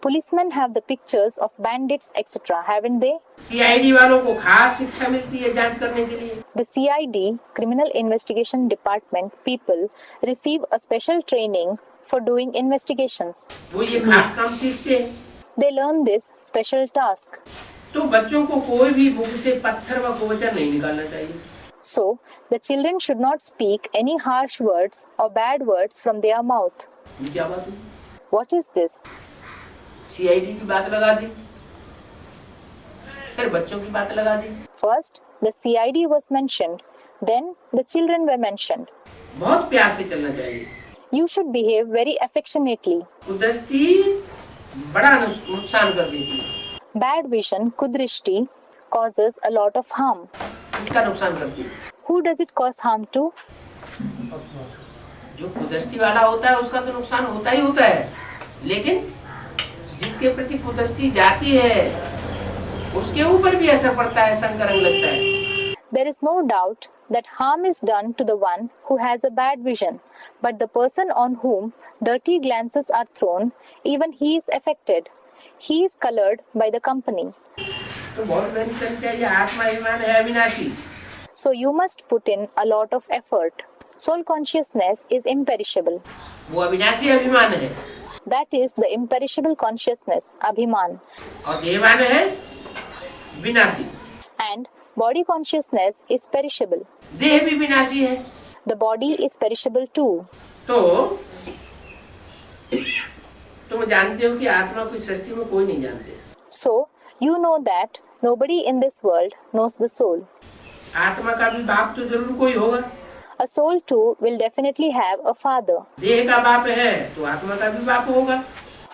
Policemen have the pictures of bandits, etc., haven't they? CID वालों को खास शिक्षा मिलती है जांच करने के लिए। The CID, Criminal Investigation Department, people receive a special training for doing investigations. वो ये खास काम सीखते हैं। They learn this special task. तो बच्चों को कोई भी मुख से पत्थर व गोचर नहीं निकालना चाहिए। So, the children should not speak any harsh words or bad words from their mouth. ये क्या बात है? What is this? CID की बात लगा दी, फिर बच्चों की बात लगा दी। First, the CID was mentioned, then the children were mentioned. बहुत प्यार से चलना चाहिए। You should behave very affectionately. कुदृष्टि बड़ा नुकसान कर देती है। Bad vision, kudrishti, causes a lot of harm. किसका नुकसान करती है? Who does it cause harm to? जो कुदृष्टि वाला होता है उसका तो नुकसान होता ही होता है, लेकिन जिसके प्रति कुदृष्टि जाती है उसके ऊपर भी असर पड़ता है, संकरंग लगता है। There is no doubt that harm is done to the one who has a bad vision, but the person on whom dirty glances are thrown, even he is affected. He is colored by the company. तो बहुत मेहनत करनी चाहिए। आत्मा अभिमान है अविनाशी। So you must put in a lot of effort. Soul consciousness is imperishable. वो अविनाशी अभिमान है। That is the imperishable consciousness, Abhiman. और देहवान है विनाशी। And body consciousness is perishable. देह भी विनाशी है। The body is perishable too. तो तुम जानते हो कि आत्मा की सृष्टि में कोई नहीं जानते। So you know that nobody in this world knows the soul. आत्मा का भी बाप तो जरूर कोई होगा। A soul too will definitely have a father. देह का बाप है तो आत्मा का भी बाप होगा।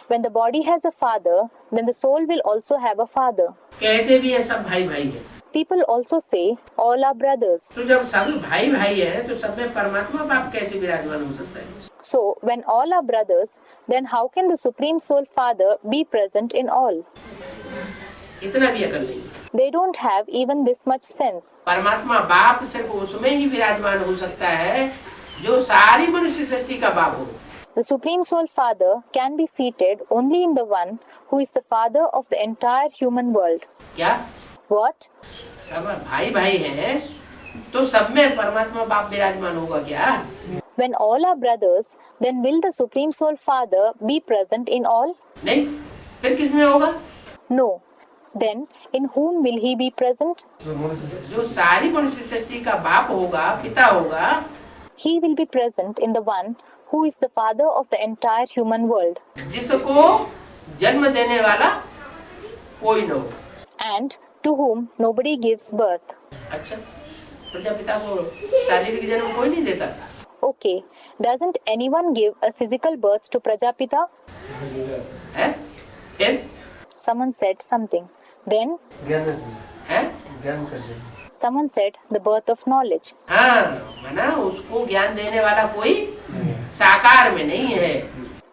When the body has a father, then the soul will also have a father. कहते भी है सब भाई भाई है। People also say all are brothers. तो जब सब भाई भाई है तो सब में परमात्मा बाप कैसे विराजमान हो सकता है? So when all are brothers, then how can the Supreme Soul Father be present in all? इतना भी अकल नहीं। They don't have even this much sense. परमात्मा बाप सिर्फ उसमें ही विराजमान हो सकता है जो सारी मनुष्य सृष्टि का बाप हो। The Supreme Soul Father can be seated only in the one who is the father of the entire human world. क्या? What? सब भाई भाई हैं तो सब में परमात्मा बाप विराजमान होगा क्या? When all are brothers, then will the Supreme Soul Father be present in all? नहीं, फिर किस में होगा? No. Then in whom will he be present? जो सारी मनुष्य सृष्टि का बाप होगा, पिता होगा, He will be present in the one who is the father of the entire human world. जिसको जन्म देने वाला कोई न हो। And to whom nobody gives birth. अच्छा, प्रजापिता को शारीरिक जन्म कोई नहीं देता। Okay, doesn't anyone give a physical birth to Prajapita? Then Someone said something. Then someone said the birth of knowledge. हाँ, माना उसको ज्ञान देने वाला कोई साकार में नहीं है.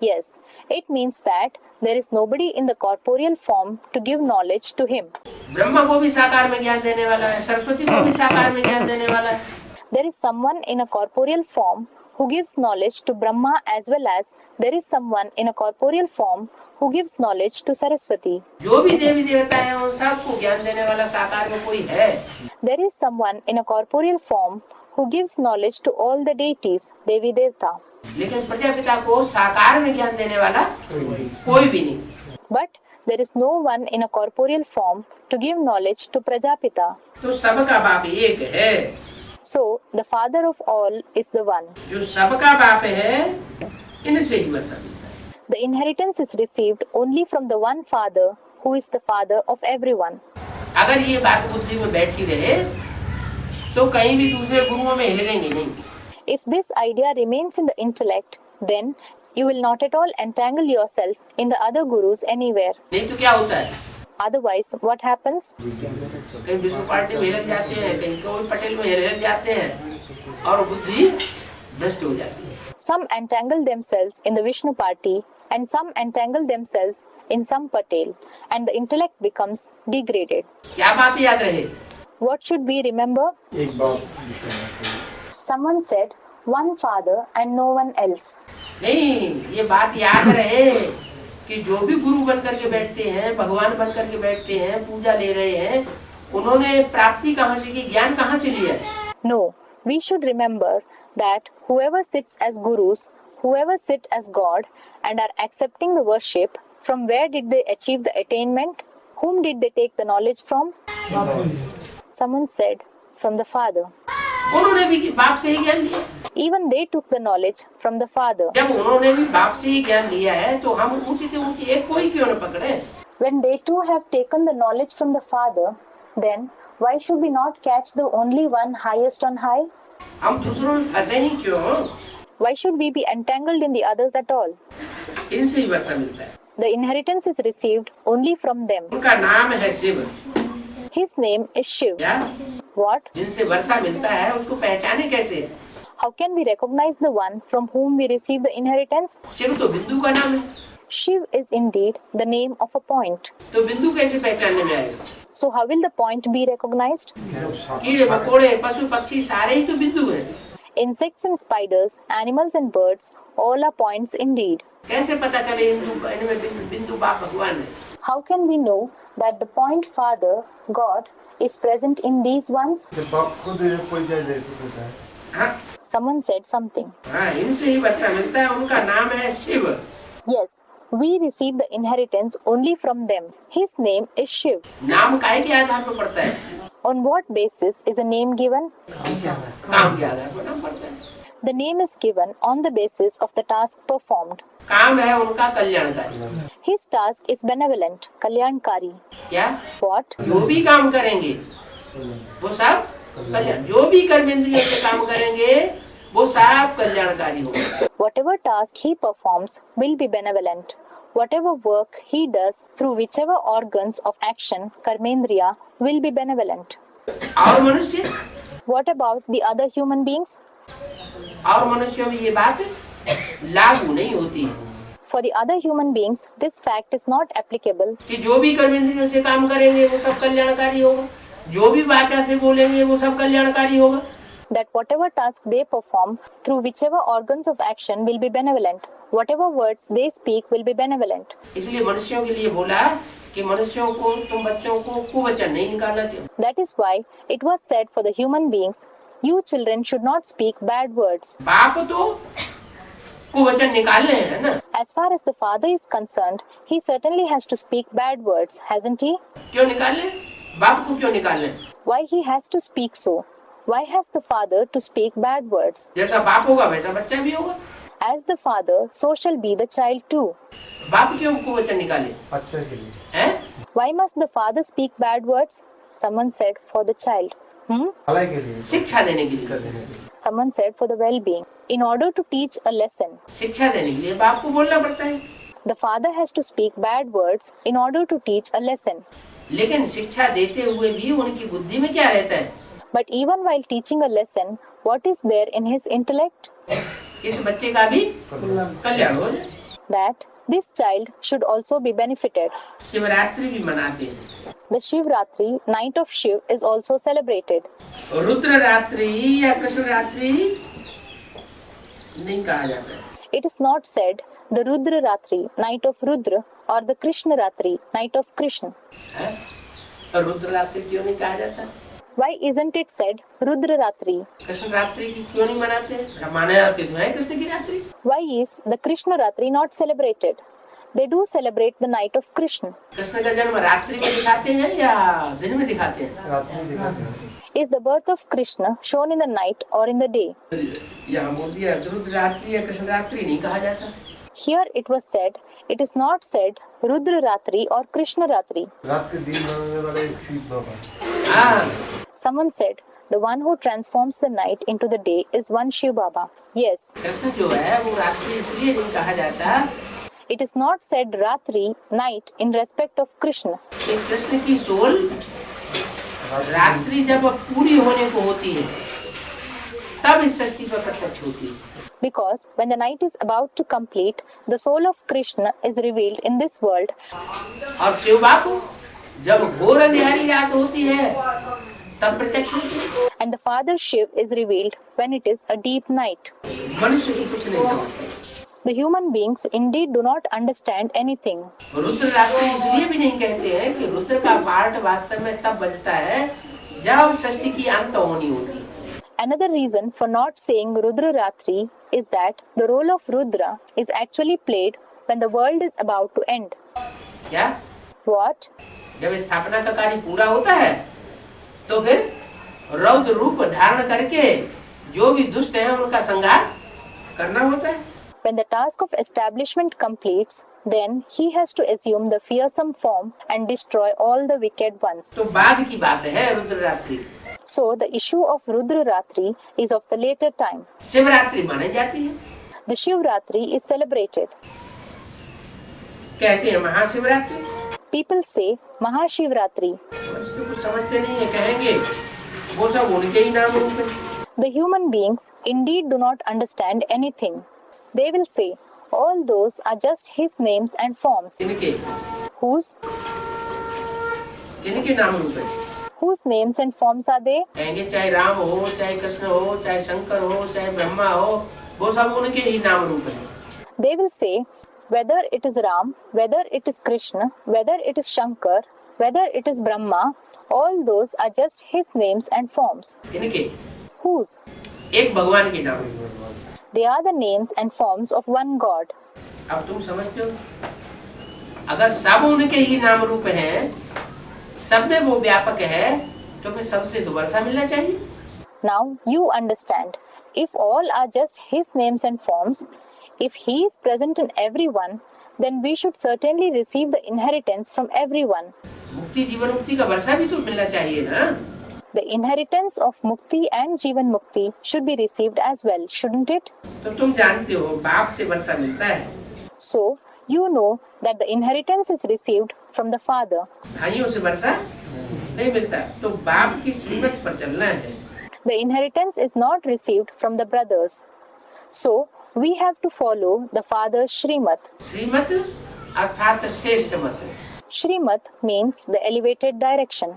Yes, it means that there is nobody in the corporeal form to give knowledge to him. Brahma को भी साकार में ज्ञान देने वाला है, सरस्वती को भी साकार में ज्ञान देने वाला है. There is someone in a corporeal form who gives knowledge to Brahma as well as there is someone in a corporeal form who gives knowledge to Saraswati. जो भी देवी देवता है उन सबको ज्ञान देने वाला साकार में कोई है. There is someone in a corporeal form who gives knowledge to all the deities, Devi Devta. लेकिन प्रजापिता को साकार में ज्ञान देने वाला कोई भी नहीं. But there is no one in a corporeal form to give knowledge to Prajapita. तो सबका बाप एक है. So, the father of all is the one. जो सबका बाप है इनसे ही वर्षा मिलता है. The inheritance is received only from the one father who is the father of everyone. अगर ये बात बुद्धि में बैठी रहे तो कहीं भी दूसरे गुरुओं में हिलेंगे नहीं. If this idea remains in the intellect, then you will not at all entangle yourself in the other gurus anywhere. नहीं तो क्या होता है, Otherwise, what happens? कहीं विष्णु पार्टी में हिल जाते हैं, कहीं कोई पटेल में हिल जाते हैं और बुद्धि भ्रष्ट हो जाती है. Some entangle themselves in the Vishnu party and some entangle themselves in some Patel and the intellect becomes degraded. क्या बात याद रहे? What should we remember? एक बात Someone said, one father and no one else. नहीं, ये बात याद रहे कि जो भी गुरु बन करके बैठते हैं, भगवान बन करके बैठते हैं, पूजा ले रहे हैं, उन्होंने प्राप्ति कहाँ से की, ज्ञान कहाँ से लिया? No, we should remember that whoever sits as gurus, whoever sit as God and are accepting the worship, from where did they achieve the attainment? Whom did they take the knowledge from? Someone said, from the father. उन्होंने भी बाप से ही ज्ञान लिया. Even they took the knowledge from the father. जब उन्होंने भी बाप से ही ज्ञान लिया है तो हम ऊंची से ऊंची एक कोई क्यों न पकड़े? When they too have taken the knowledge from the father, then why should we not catch the only one highest on high? हम दूसरों में फंसे ही क्यों? Why should we be entangled in the others at all? इनसे ही वर्षा मिलता है. The inheritance is received only from them. उनका नाम है Shiv. His name is Shiv. क्या? What? जिनसे वर्षा मिलता है उसको पहचाने कैसे? How can we recognize the one from whom we receive the inheritance? Shiv तो बिंदु का नाम है. Shiv is indeed the name of a point. तो बिंदु कैसे पहचानने में आएगा? So how will the point be recognized? कीड़े मकोड़े पशु पक्षी सारे ही तो बिंदु हैं. Insects and spiders, animals and birds, all are points indeed. कैसे पता चले इनमें बिंदु बाप भगवान है? How can we know that the point Father, God, is present in these ones? हाँ, Someone said something. हाँ, इनसे ही वर्षा मिलता है. उनका नाम है Shiv. Yes, we receive the inheritance only from them. His name is Shiv. नाम काहे के आधार पर पड़ता है? On what basis is a name given? काम के आधार पर नाम पड़ता है. The name is given on the basis of the task performed. काम है उनका कल्याणकारी. His task is benevolent, kalyankari. क्या? What? जो भी काम करेंगे वो सब कल्याण. जो भी कर्मेंद्रियों से काम करेंगे वो सब कल्याणकारी होगा. Whatever task he performs will be benevolent. Whatever work he does through whichever organs of action, karmendriya, will be benevolent. और मनुष्य? What about the other human beings? और मनुष्यों में ये बात लागू नहीं होती है For the other human beings, this fact is not applicable. कि जो भी कर्मेंद्रियों से काम करेंगे वो सब कल्याणकारी होगा. जो भी वाचा से बोलेंगे वो सब कल्याणकारी होगा. That whatever task they perform through whichever organs of action will be benevolent. Whatever words they speak will be benevolent. इसलिए मनुष्यों के लिए बोला कि मनुष्यों को तुम बच्चों को कुवचन नहीं निकालना चाहिए. That is why it was said for the human beings, you children should not speak bad words. बाप तो कुवचन निकालने हैं ना. As far as the father is concerned, he certainly has to speak bad words, hasn't he? क्यों निकालने? बाप को क्यों निकालने? Why he has to speak so? Why has the father to speak bad words? जैसा बाप होगा वैसा बच्चा भी होगा. As the father, so shall be the child too. बाप क्यों कुवचन निकाले? बच्चे के लिए. हैं? Why must the father speak bad words? Someone said, for the child. भलाई के लिए, शिक्षा देने के लिए। Someone said for the well-being. In order to teach a lesson, शिक्षा देने के लिए बाप को बोलना पड़ता है। the father has to speak bad words in order to teach a lesson. लेकिन शिक्षा देते हुए भी उनकी बुद्धि में क्या रहता है? But even while teaching a lesson, what is there in his intellect? इस बच्चे का भी कल्याण हो जाए। That this child should also be benefited. Shivratri भी मनाते हैं। The Shivratri, night of Shiv, is also celebrated. Rudra रात्रि या कृष्ण रात्रि नहीं कहा जाता है। It is not said the Rudra Ratri, night of Rudra, or the Krishna Ratri, night of Krishna. है? और रुद्र रात्रि क्यों नहीं कहा जाता? Why isn't it said Rudra Ratri? Krishna रात्रि की क्यों नहीं मनाते? माना जाती है कृष्ण की रात्रि। Why is the Krishna Ratri not celebrated? They do celebrate the night of Krishna. Krishna का जन्म रात्रि में दिखाते हैं या दिन में दिखाते हैं? रात में दिखाते हैं। Is the birth of Krishna shown in the night or in the day? यहाँ बोल दिया रुद्र रात्रि या कृष्ण रात्रि नहीं कहा जाता। Here it was said, it is not said Rudra Ratri or Krishna Ratri. रात के दिन बनाने वाला एक शिव बाबा। हाँ, Someone said, the one who transforms the night into the day is one Shiv Baba. Yes, Krishna जो है वो रात्रि इसलिए नहीं कहा जाता it is not said Ratri, night, in respect of Krishna. कि कृष्ण की सोल रात्रि जब पूरी होने को होती है तब इस सृष्टि पर प्रत्यक्ष होती है। Because when the night is about to complete, the soul of Krishna is revealed in this world. और शिव बापू जब घोर अंधेरी रात होती है तब प्रत्यक्ष होती है। And the Father Shiv is revealed when it is a deep night. मनुष्य ही कुछ नहीं समझते। The human beings indeed do not understand anything. Rudra रात्रि इसलिए भी नहीं कहते हैं कि रुद्र का पाठ वास्तव में तब बजता है जब सृष्टि की अंत होनी होती है। Another reason for not saying Rudra Ratri is that the role of Rudra is actually played when the world is about to end. क्या? What? जब स्थापना का कार्य पूरा होता है तो फिर रौद्र रूप धारण करके जो भी दुष्ट है उनका संहार करना होता है। When the task of establishment completes, then he has to assume the fearsome form and destroy all the wicked ones. तो बाद की बात है रुद्र रात्रि। So the issue of Rudra Ratri is of the later time. Shivratri मानी जाती है। The Shivratri is celebrated. कहते हैं महाशिवरात्रि। People say Mahashivratri. तो कुछ समझते नहीं है, कहेंगे वो सब उनके ही नाम रूप है। The human beings indeed do not understand anything. They will say, all those are just his names and forms. इनके Whose? इनके नाम रूप है। Whose names and forms are they? कहेंगे चाहे राम हो, चाहे कृष्ण हो, चाहे शंकर हो, चाहे ब्रह्मा हो, वो सब उनके ही नाम रूप है। They will say, whether it is Ram, whether it is Krishna, whether it is Shankar, whether it is Brahma, all those are just his names and forms. इनके Whose? एक भगवान के नाम। They are the names and forms of one God. अब तुम समझते हो, अगर सब उनके ही नाम रूप हैं, सब में वो व्यापक है, तो फिर सबसे तो वर्षा मिलना चाहिए। Now you understand. If all are just his names and forms, if he is present in everyone, then we should certainly receive the inheritance from everyone. मुक्ति जीवन मुक्ति का वर्षा भी तो मिलना चाहिए ना। The inheritance of Mukti and Jivan Mukti should be received as well, shouldn't it? तो तुम जानते हो बाप से वर्षा मिलता है। So, you know that the inheritance is received from the father. भाइयों से वर्षा नहीं मिलता, तो बाप की श्रीमत पर चलना है। The inheritance is not received from the brothers. So, we have to follow the father's Shrimat. श्रीमत अर्थात श्रेष्ठ मत। Shrimat means the elevated direction.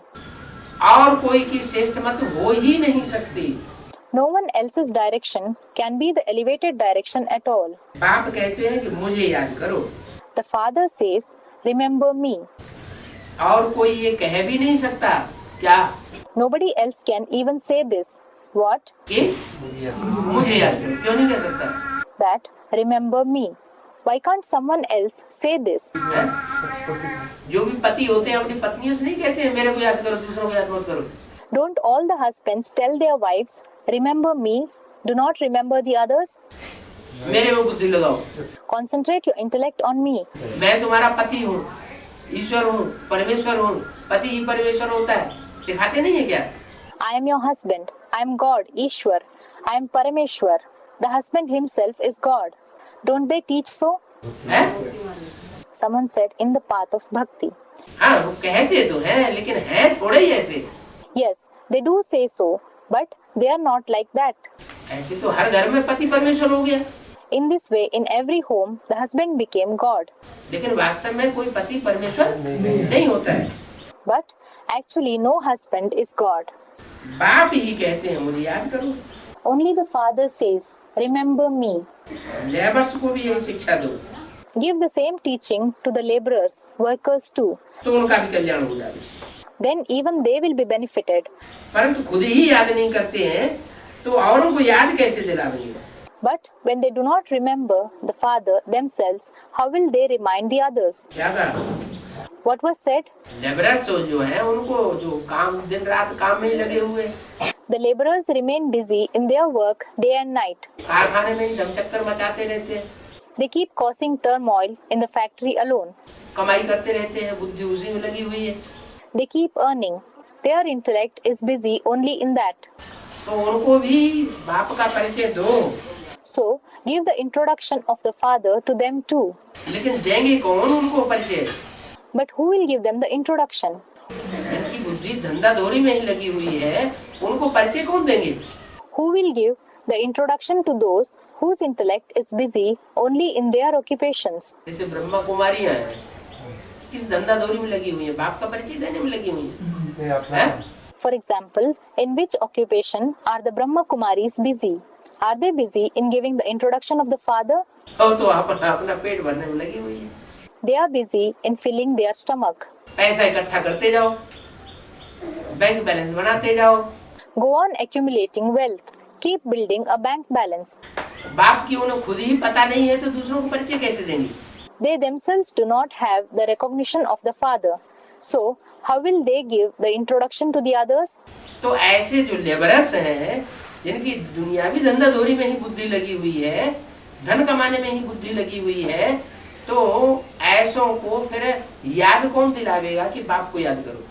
और कोई की श्रेष्ठ मत हो ही नहीं सकती। No one else's direction can be the elevated direction at all. बाप कहते हैं कि मुझे याद करो। The father says, remember me. और कोई ये कह भी नहीं सकता क्या? Nobody else can even say this. What? कि मुझे याद करो, क्यों नहीं कह सकता? That, remember me. Why can't someone else say this? है? जो भी पति होते हैं अपनी पत्नियों से नहीं कहते हैं मेरे को याद करो, दूसरों को याद मत करो। Don't all the husbands tell their wives, remember me, do not remember the others? मेरे में बुद्धि लगाओ। Concentrate your intellect on me. मैं तुम्हारा पति हूँ, ईश्वर हूँ, परमेश्वर हूँ, पति ही परमेश्वर होता है, सिखाते नहीं है क्या? I am your husband. I am God, Ishwar. I am Parameshwar. The husband himself is God. Don't they teach so? है? Someone said, in the path of bhakti. हाँ वो कहते तो हैं लेकिन है थोड़े ही ऐसे। Yes, they do say so, but they are not like that. ऐसे तो हर घर में पति परमेश्वर हो गया। In this way, in every home, the husband became God. लेकिन वास्तव में कोई पति परमेश्वर नहीं होता है। But actually, no husband is God. बाप ही कहते हैं मुझे याद करो। Only the father says, remember me. Labours को भी यही शिक्षा दो Give the same teaching to the laborers, workers too. तो उनका भी कल्याण हो जाए। Then even they will be benefited. परंतु खुद ही याद नहीं करते हैं तो औरों को याद कैसे दिलाएंगे? But when they do not remember the father themselves, how will they remind the others? क्या कहा? What was said? लेबरर्स जो हैं उनको जो काम दिन रात काम में ही लगे हुए, The laborers remain busy in their work day and night. कारखाने में ही दम चक्कर मचाते रहते हैं, They keep causing turmoil in the factory alone. कमाई करते रहते हैं, बुद्धि उसी में लगी हुई है। They keep earning. Their intellect is busy only in that. तो उनको भी बाप का परिचय दो। So, give the introduction of the father to them too. लेकिन देंगे कौन उनको परिचय? But who will give them the introduction? इनकी बुद्धि धंधा दौरी में ही लगी हुई है, उनको परिचय कौन देंगे? Who will give the introduction to those whose intellect is busy only in their occupations? जैसे ब्रह्मा कुमारियां हैं, किस धंधा दौरी में लगी हुई है? बाप का परिचय देने में लगी हुई है। For example, in which occupation are the Brahma Kumaris busy? Are they busy in giving the introduction of the father? और तो अपना पेट भरने में लगी हुई है। They are busy in filling their stomach. पैसा इकट्ठा करते जाओ, बैंक बैलेंस बनाते जाओ। Go on accumulating wealth. Keep building a bank balance. बाप की उन्हें खुद ही पता नहीं है तो दूसरों को परिचय कैसे देंगे? They themselves do not have the recognition of the father. So, how will they give the introduction to the others? तो ऐसे जो लेबरर्स हैं, जिनकी दुनियावी धंधा दौरी में ही बुद्धि लगी हुई है, धन कमाने में ही बुद्धि लगी हुई है, तो ऐसों को फिर याद कौन दिलावेगा कि बाप को याद करो?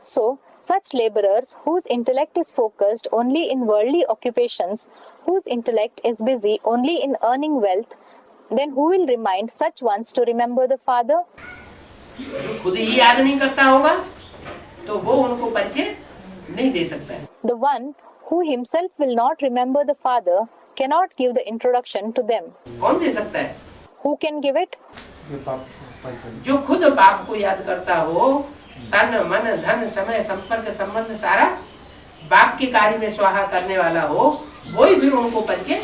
So, such laborers whose intellect is focused only in worldly occupations, whose intellect is busy only in earning wealth, then who will remind such ones to remember the father? जो खुद ही याद नहीं करता होगा, तो वो उनको परिचय नहीं दे सकता है। The one who himself will not remember the father cannot give the introduction to them. कौन दे सकता है? Who can give it? जो खुद बाप को याद करता हो, तन मन धन समय संपर्क संबंध सारा बाप के कार्य में स्वाहा करने वाला हो, वो ही फिर उनको परिचय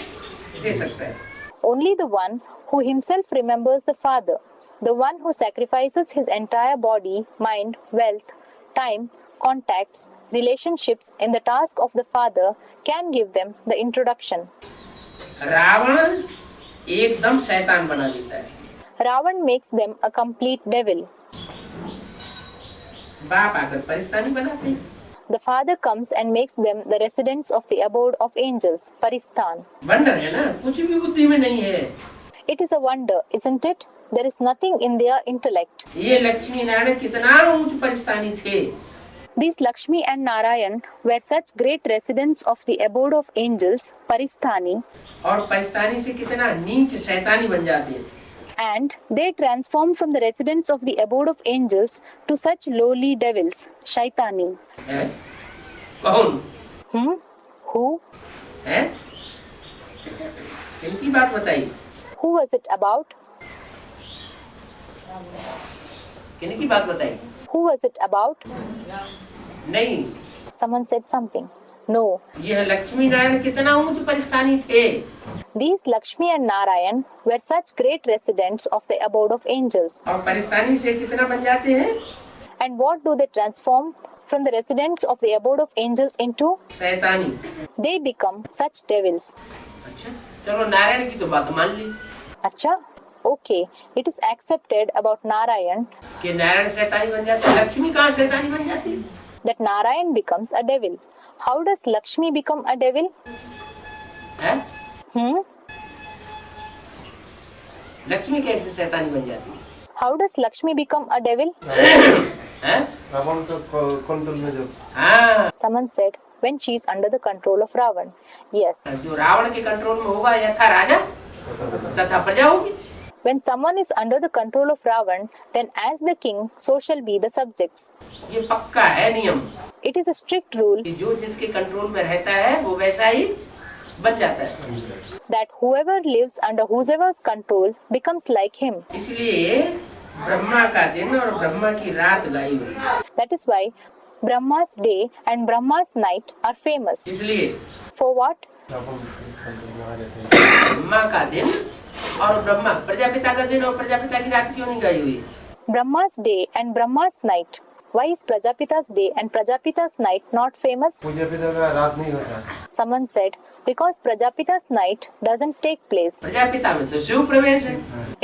दे सकता है। Only the one who himself remembers the father, the one who sacrifices his entire body, mind, wealth, time, contacts, relationships in the task of the father can give them the introduction. Ravan एकदम शैतान बना देता है। Ravan makes them a complete devil. बाप आकर परिस्तानी बनाते हैं। The father comes and makes them the residents of the abode of angels, Paristhan. Wonder है ना, कुछ भी बुद्धि में नहीं है। It is a wonder, isn't it? There is nothing in their intellect. ये लक्ष्मी नारायण कितना ऊंच परिस्तानी थे। These Lakshmi and Narayan were such great residents of the abode of angels, Paristhani, और परिस्तानी से कितना नीच शैतानी बन जाते हैं। and they transformed from the residents of the abode of angels to such lowly devils, Shaitani. है? कौन? Who? है? किनकी बात बताई? Who was it about? किनकी बात बताई? Who was it about? नहीं, Someone said something. No. यह लक्ष्मी नारायण कितना ऊंच परिस्तानी थे। These Lakshmi and Narayan were such great residents of the abode of angels. और परिस्तानी से कितना बन जाते हैं? And what do they transform from the residents of the abode of angels into? शैतानी। They become such devils. अच्छा, चलो नारायण की तो बात मान ली Acha? Okay, it is accepted about Narayan कि नारायण शैतानी बन जाते हैं। लक्ष्मी कहाँ शैतानी बन जाती है? that Narayan becomes a devil. How does Lakshmi become a devil? है? Hmm? लक्ष्मी कैसे शैतानी बन जाती है? How does Lakshmi become a devil? हैं? रावण तो कंट्रोल में जो हाँ, Someone said, when she is under the control of Ravan. Yes. जो रावण के कंट्रोल में होगा यथा राजा तथा प्रजा होगी। When someone is under the control of Ravan, then as the king, so shall be the subjects. ये पक्का है नियम It is a strict rule कि जो जिसके कंट्रोल में रहता है वो वैसा ही बन जाता है। that whoever lives under whosoever's control becomes like him. इसलिए ब्रह्मा का दिन और ब्रह्मा की रात गाई हुई है। That is why Brahma's day and Brahma's night are famous. इसलिए For what? रावण कंट्रोल में आ जाते हैं। ब्रह्मा का दिन और ब्रह्मा प्रजापिता का दिन और प्रजापिता की रात क्यों नहीं गाई हुई? Brahma's day and Brahma's night. Why is Prajapita's day and Prajapita's night not famous? पूजा पिता का रात नहीं होता। Someone said, because Prajapita's night doesn't take place. Prajapita में तो शिव प्रवेश है।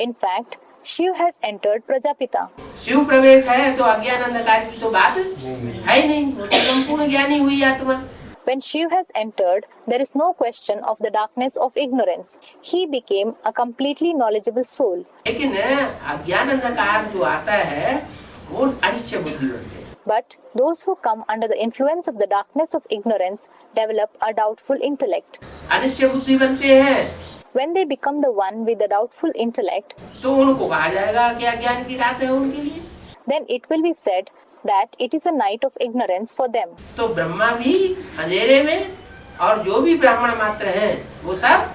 In fact, Shiv has entered Prajapita. Shiv प्रवेश है तो अज्ञान अंधकार की तो बात है ही नहीं, वो तो संपूर्ण ज्ञानी हुई आत्मा। When Shiv has entered, there is no question of the darkness of ignorance. He became a completely knowledgeable soul. लेकिन अज्ञान अंधकार जो आता है वो अनिश्चय बुद्धि बनते हैं। But those who come under the influence of the darkness of ignorance develop a doubtful intellect. Anishchay बुद्धि बनते हैं When they become the one with the doubtful intellect, तो उनको कहा जाएगा कि अज्ञान की रात है उनके लिए। then it will be said that it is a night of ignorance for them. तो ब्रह्मा भी अंधेरे में और जो भी ब्राह्मण मात्र हैं वो सब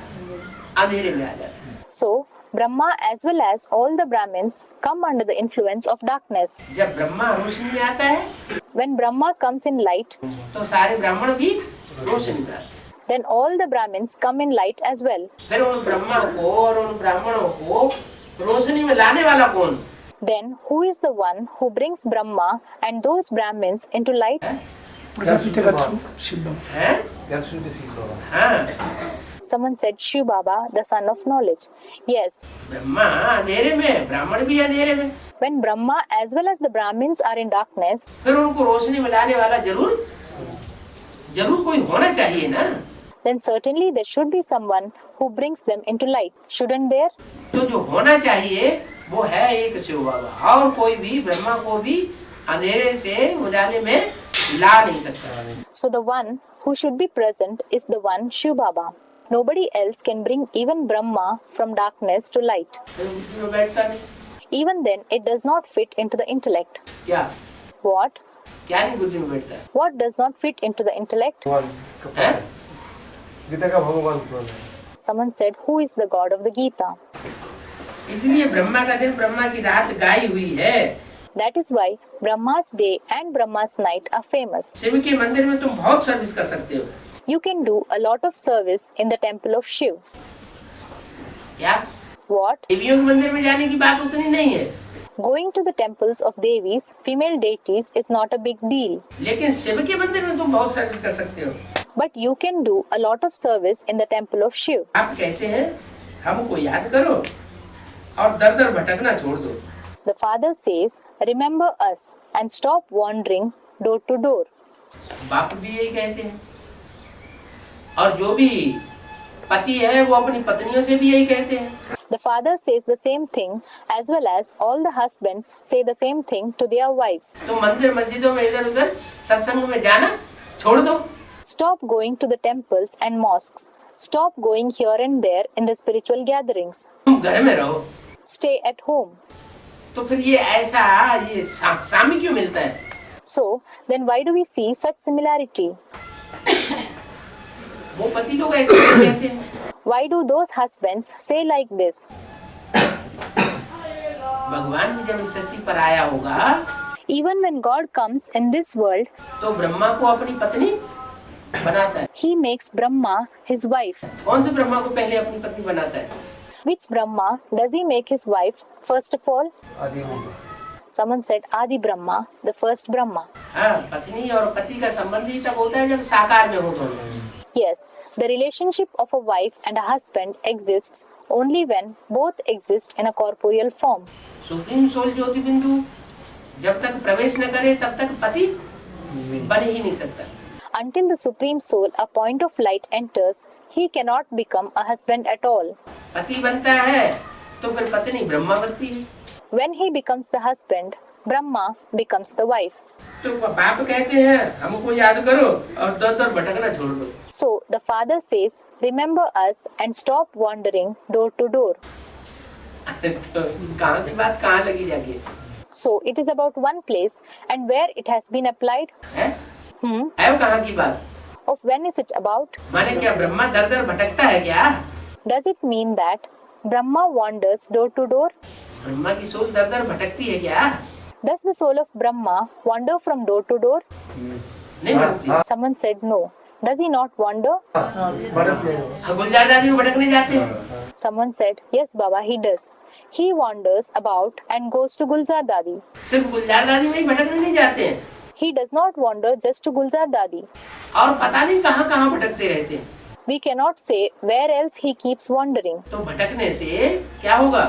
अंधेरे में आ जाते हैं। So, Brahma as well as all the Brahmins come under the influence of darkness. जब ब्रह्मा रोशनी में आता है When Brahma comes in light, तो सारे ब्राह्मण भी रोशनी में आते हैं। then all the Brahmins come in light as well. फिर उन ब्रह्मा को और उन ब्राह्मणों को रोशनी में लाने वाला कौन? Then who is the one who brings Brahma and those Brahmins into light? Prajapita का थ्रू शिव बाबा। है? कैप्सूल के सीख होगा। हाँ, Someone said Shiv Baba, the son of knowledge. Yes, Brahma अंधेरे में, ब्राह्मण भी अंधेरे में, when Brahma as well as the Brahmins are in darkness, फिर उनको रोशनी में लाने वाला जरूर कोई होना चाहिए ना। then certainly there should be someone who brings them into light. Shouldn't there? तो जो होना चाहिए वो है एक शिव बाबा, और कोई भी ब्रह्मा को भी अंधेरे से उजाले में ला नहीं सकता। So the one who should be present is the one Shiv Baba. Nobody else can bring even Brahma from darkness to light. फिर बुद्धि में बैठता नहीं। Even then, it does not fit into the intellect. क्या What? क्या नहीं बुद्धि में बैठता है? What does not fit into the intellect? भगवान का हैं? गीता का भगवान कौन है? Someone said, who is the God of the Gita? इसलिए ब्रह्मा का दिन ब्रह्मा की रात गाई हुई है। That is why Brahma's day and Brahma's night are famous. Shiv के मंदिर में तुम बहुत सर्विस कर सकते हो। You can do a lot of service in the temple of Shiv. क्या What? देवियों के मंदिर में जाने की बात उतनी नहीं है, Going to the temples of Devis, female deities, is not a big deal. लेकिन शिव के मंदिर में तुम बहुत सर्विस कर सकते हो। But you can do a lot of service in the temple of Shiv. आप कहते हैं हमको याद करो और दर दर भटकना छोड़ दो। The father says, remember us and stop wandering door to door. बाप भी यही कहते हैं, और जो भी पति है वो अपनी पत्नियों से भी यही कहते हैं। The father says the same thing as well as all the husbands say the same thing to their wives. तो मंदिर मस्जिदों में इधर उधर सत्संग में जाना छोड़ दो। Stop going to the temples and mosques. Stop going here and there in the spiritual gatherings. तुम घर में रहो। Stay at home. तो फिर ये ऐसा ये साम्य क्यों मिलता है? So, then why do we see such similarity? वो पति लोग ऐसे क्यों कहते हैं? Why do those husbands say like this? भगवान भी जब इस सृष्टि पर आया होगा Even when God comes in this world, तो ब्रह्मा को अपनी पत्नी बनाता है। He makes Brahma his wife. कौन से ब्रह्मा को पहले अपनी पत्नी बनाता है? Which Brahma does he make his wife first of all? आदि होगा। Someone said Adi Brahma, the first Brahma. हाँ, पत्नी और पति का संबंध ही तब होता है जब साकार में हो दोनों। Yes, the relationship of a wife and a husband exists only when both exist in a corporeal form. Supreme soul ज्योति बिंदु जब तक प्रवेश न करे तब तक पति बन ही नहीं सकता। Until the Supreme Soul, a point of light enters, he cannot become a husband at all. पति बनता है तो फिर पत्नी ब्रह्मा बनती है। When he becomes the husband, Brahma becomes the wife. तो बाप कहते हैं हमको याद करो और दर दर भटकना छोड़ दो। So the father says, remember us and stop wandering door to door. तो कहाँ की बात कहाँ लगी जाके? So it is about one place and where it has been applied. है? Hmm. है वो कहाँ की बात? Of when is it about? माने क्या ब्रह्मा दर दर भटकता है क्या? Does it mean that Brahma wanders door to door? Brahma की सोच दर दर भटकती है क्या? Does the soul of Brahma wander from door to door? नहीं भटकती। Someone said no. Does he not wander? भटक नहीं हाँ, गुलजार दादी में भटकने जाते हैं। Someone said, yes Baba, he does. He wanders about and goes to Gulzar Dadi. सिर्फ गुलजार दादी में ही भटकने नहीं जाते हैं He does not wander just to Gulzar Dadi. और पता नहीं कहाँ कहाँ भटकते रहते हैं। We cannot say where else he keeps wandering. तो भटकने से क्या होगा?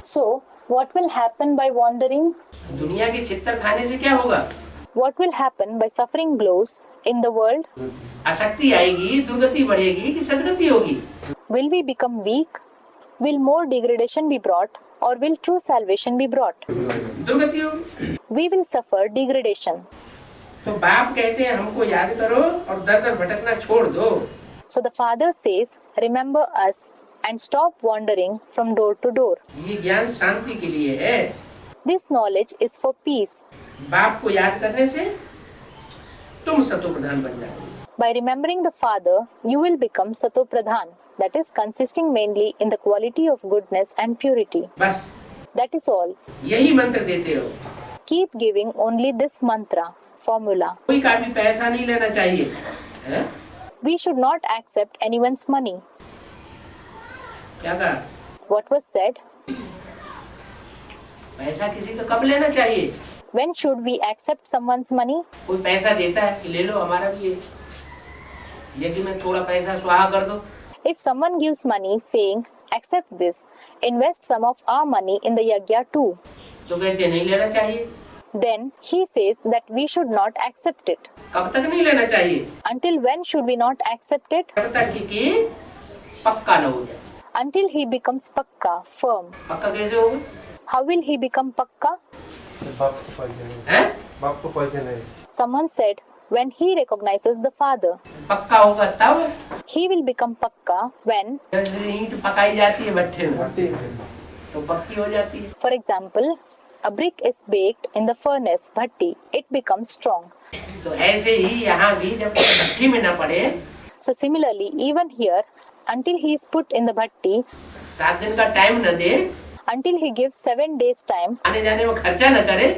So, what will happen by wandering? दुनिया के चित्तर खाने से क्या होगा? What will happen by suffering blows in the world? आसक्ति आएगी, दुर्गति बढ़ेगी कि सदगति होगी? Will we become weak? Will more degradation be brought or will true salvation be brought? दुर्गति होगी। We will suffer degradation. तो बाप कहते हैं हमको याद करो और दर दर भटकना छोड़ दो। So the father says, remember us and stop wandering from door to door. ये ज्ञान शांति के लिए है। This knowledge is for peace. बाप को याद करने से तुम सतो प्रधान बन जाओगे। By remembering the father, you will become Sato Pradhan, that is consisting mainly in the quality of goodness and purity. बस That is all. यही मंत्र देते रहो। Keep giving only this mantra, formula. कोई का भी पैसा नहीं लेना चाहिए, है? We should not accept anyone's money. क्या कहा? What was said? पैसा किसी का कब लेना चाहिए? When should we accept someone's money? कोई पैसा देता है कि ले लो हमारा भी है, यदि मैं थोड़ा पैसा स्वाहा कर दो। If someone gives money saying, accept this, invest some of our money in the yajna too, तो कहते नहीं लेना चाहिए। then he says that we should not accept it. कब तक नहीं लेना चाहिए? Until when should we not accept it? तब तक कि पक्का न हो जाए। Until he becomes pakka, firm. पक्का कैसे होगा? How will he become pakka? बाप को पहचाने हैं? बाप को पहचाने Someone said, when he recognizes the father. पक्का होगा तब He will become pakka when, जैसे ईंट पकाई जाती है भट्ठे में भट्टी तो पक्की हो जाती है। for example, a brick is baked in the furnace, bhatti, it becomes strong. तो ऐसे ही यहाँ भी जब भट्टी में न पड़े, So similarly, even here, until he is put in the bhatti, 7 दिन का टाइम न दे, until he gives 7 days time, आने जाने में खर्चा न करे,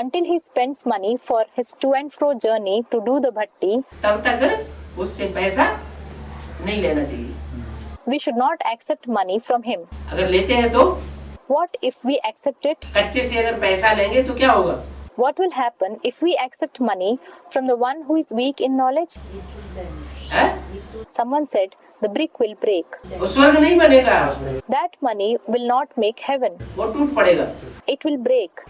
until he spends money for his to and fro journey to do the bhatti, तब तक उससे पैसा नहीं लेना चाहिए। we should not accept money from him. अगर लेते हैं तो What if we accept it? कच्चे से अगर पैसा लेंगे तो क्या होगा? What will happen if we accept money from the one who is weak in knowledge? है? Someone said, the brick will break. वो स्वर्ग नहीं बनेगा, That money will not make heaven. वो टूट पड़ेगा, It will break.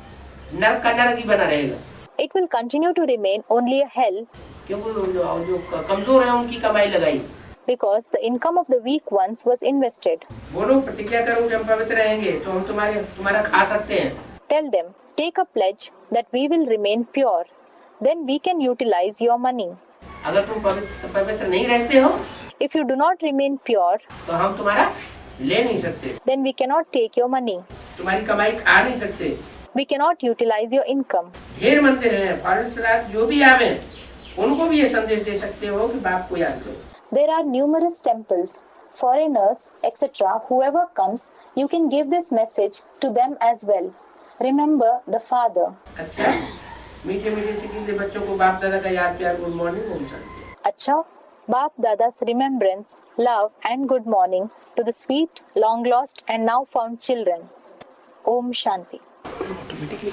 नरक का नरक ही बना रहेगा। It will continue to remain only a hell क्योंकि जो कमजोर है उनकी कमाई लगाई। because the income of the weak ones was invested. वो लोग प्रतिज्ञा करो कि हम पवित्र रहेंगे तो हम तुम्हारा खा सकते हैं। Tell them, take a pledge that we will remain pure. Then we can utilize your money. अगर तुम पवित्र नहीं रहते हो If you do not remain pure, तो हम तुम्हारा ले नहीं सकते, then we cannot take your money. तुम्हारी कमाई खा नहीं सकते। We cannot utilize your income. ढेर मंदिर हैं, पार्षद जो भी आवे उनको भी ये संदेश दे सकते हो कि बाप को याद करो। There are numerous temples, foreigners, etc. Whoever comes, you can give this message to them as well. Remember the father. अच्छा, मीठे मीठे सिकिंदे बच्चों को बाप दादा का याद प्यार good morning Om Shanti. Acha, Bap Dada's remembrance, love and good morning to the sweet, long lost and now found children. Om Shanti. automatically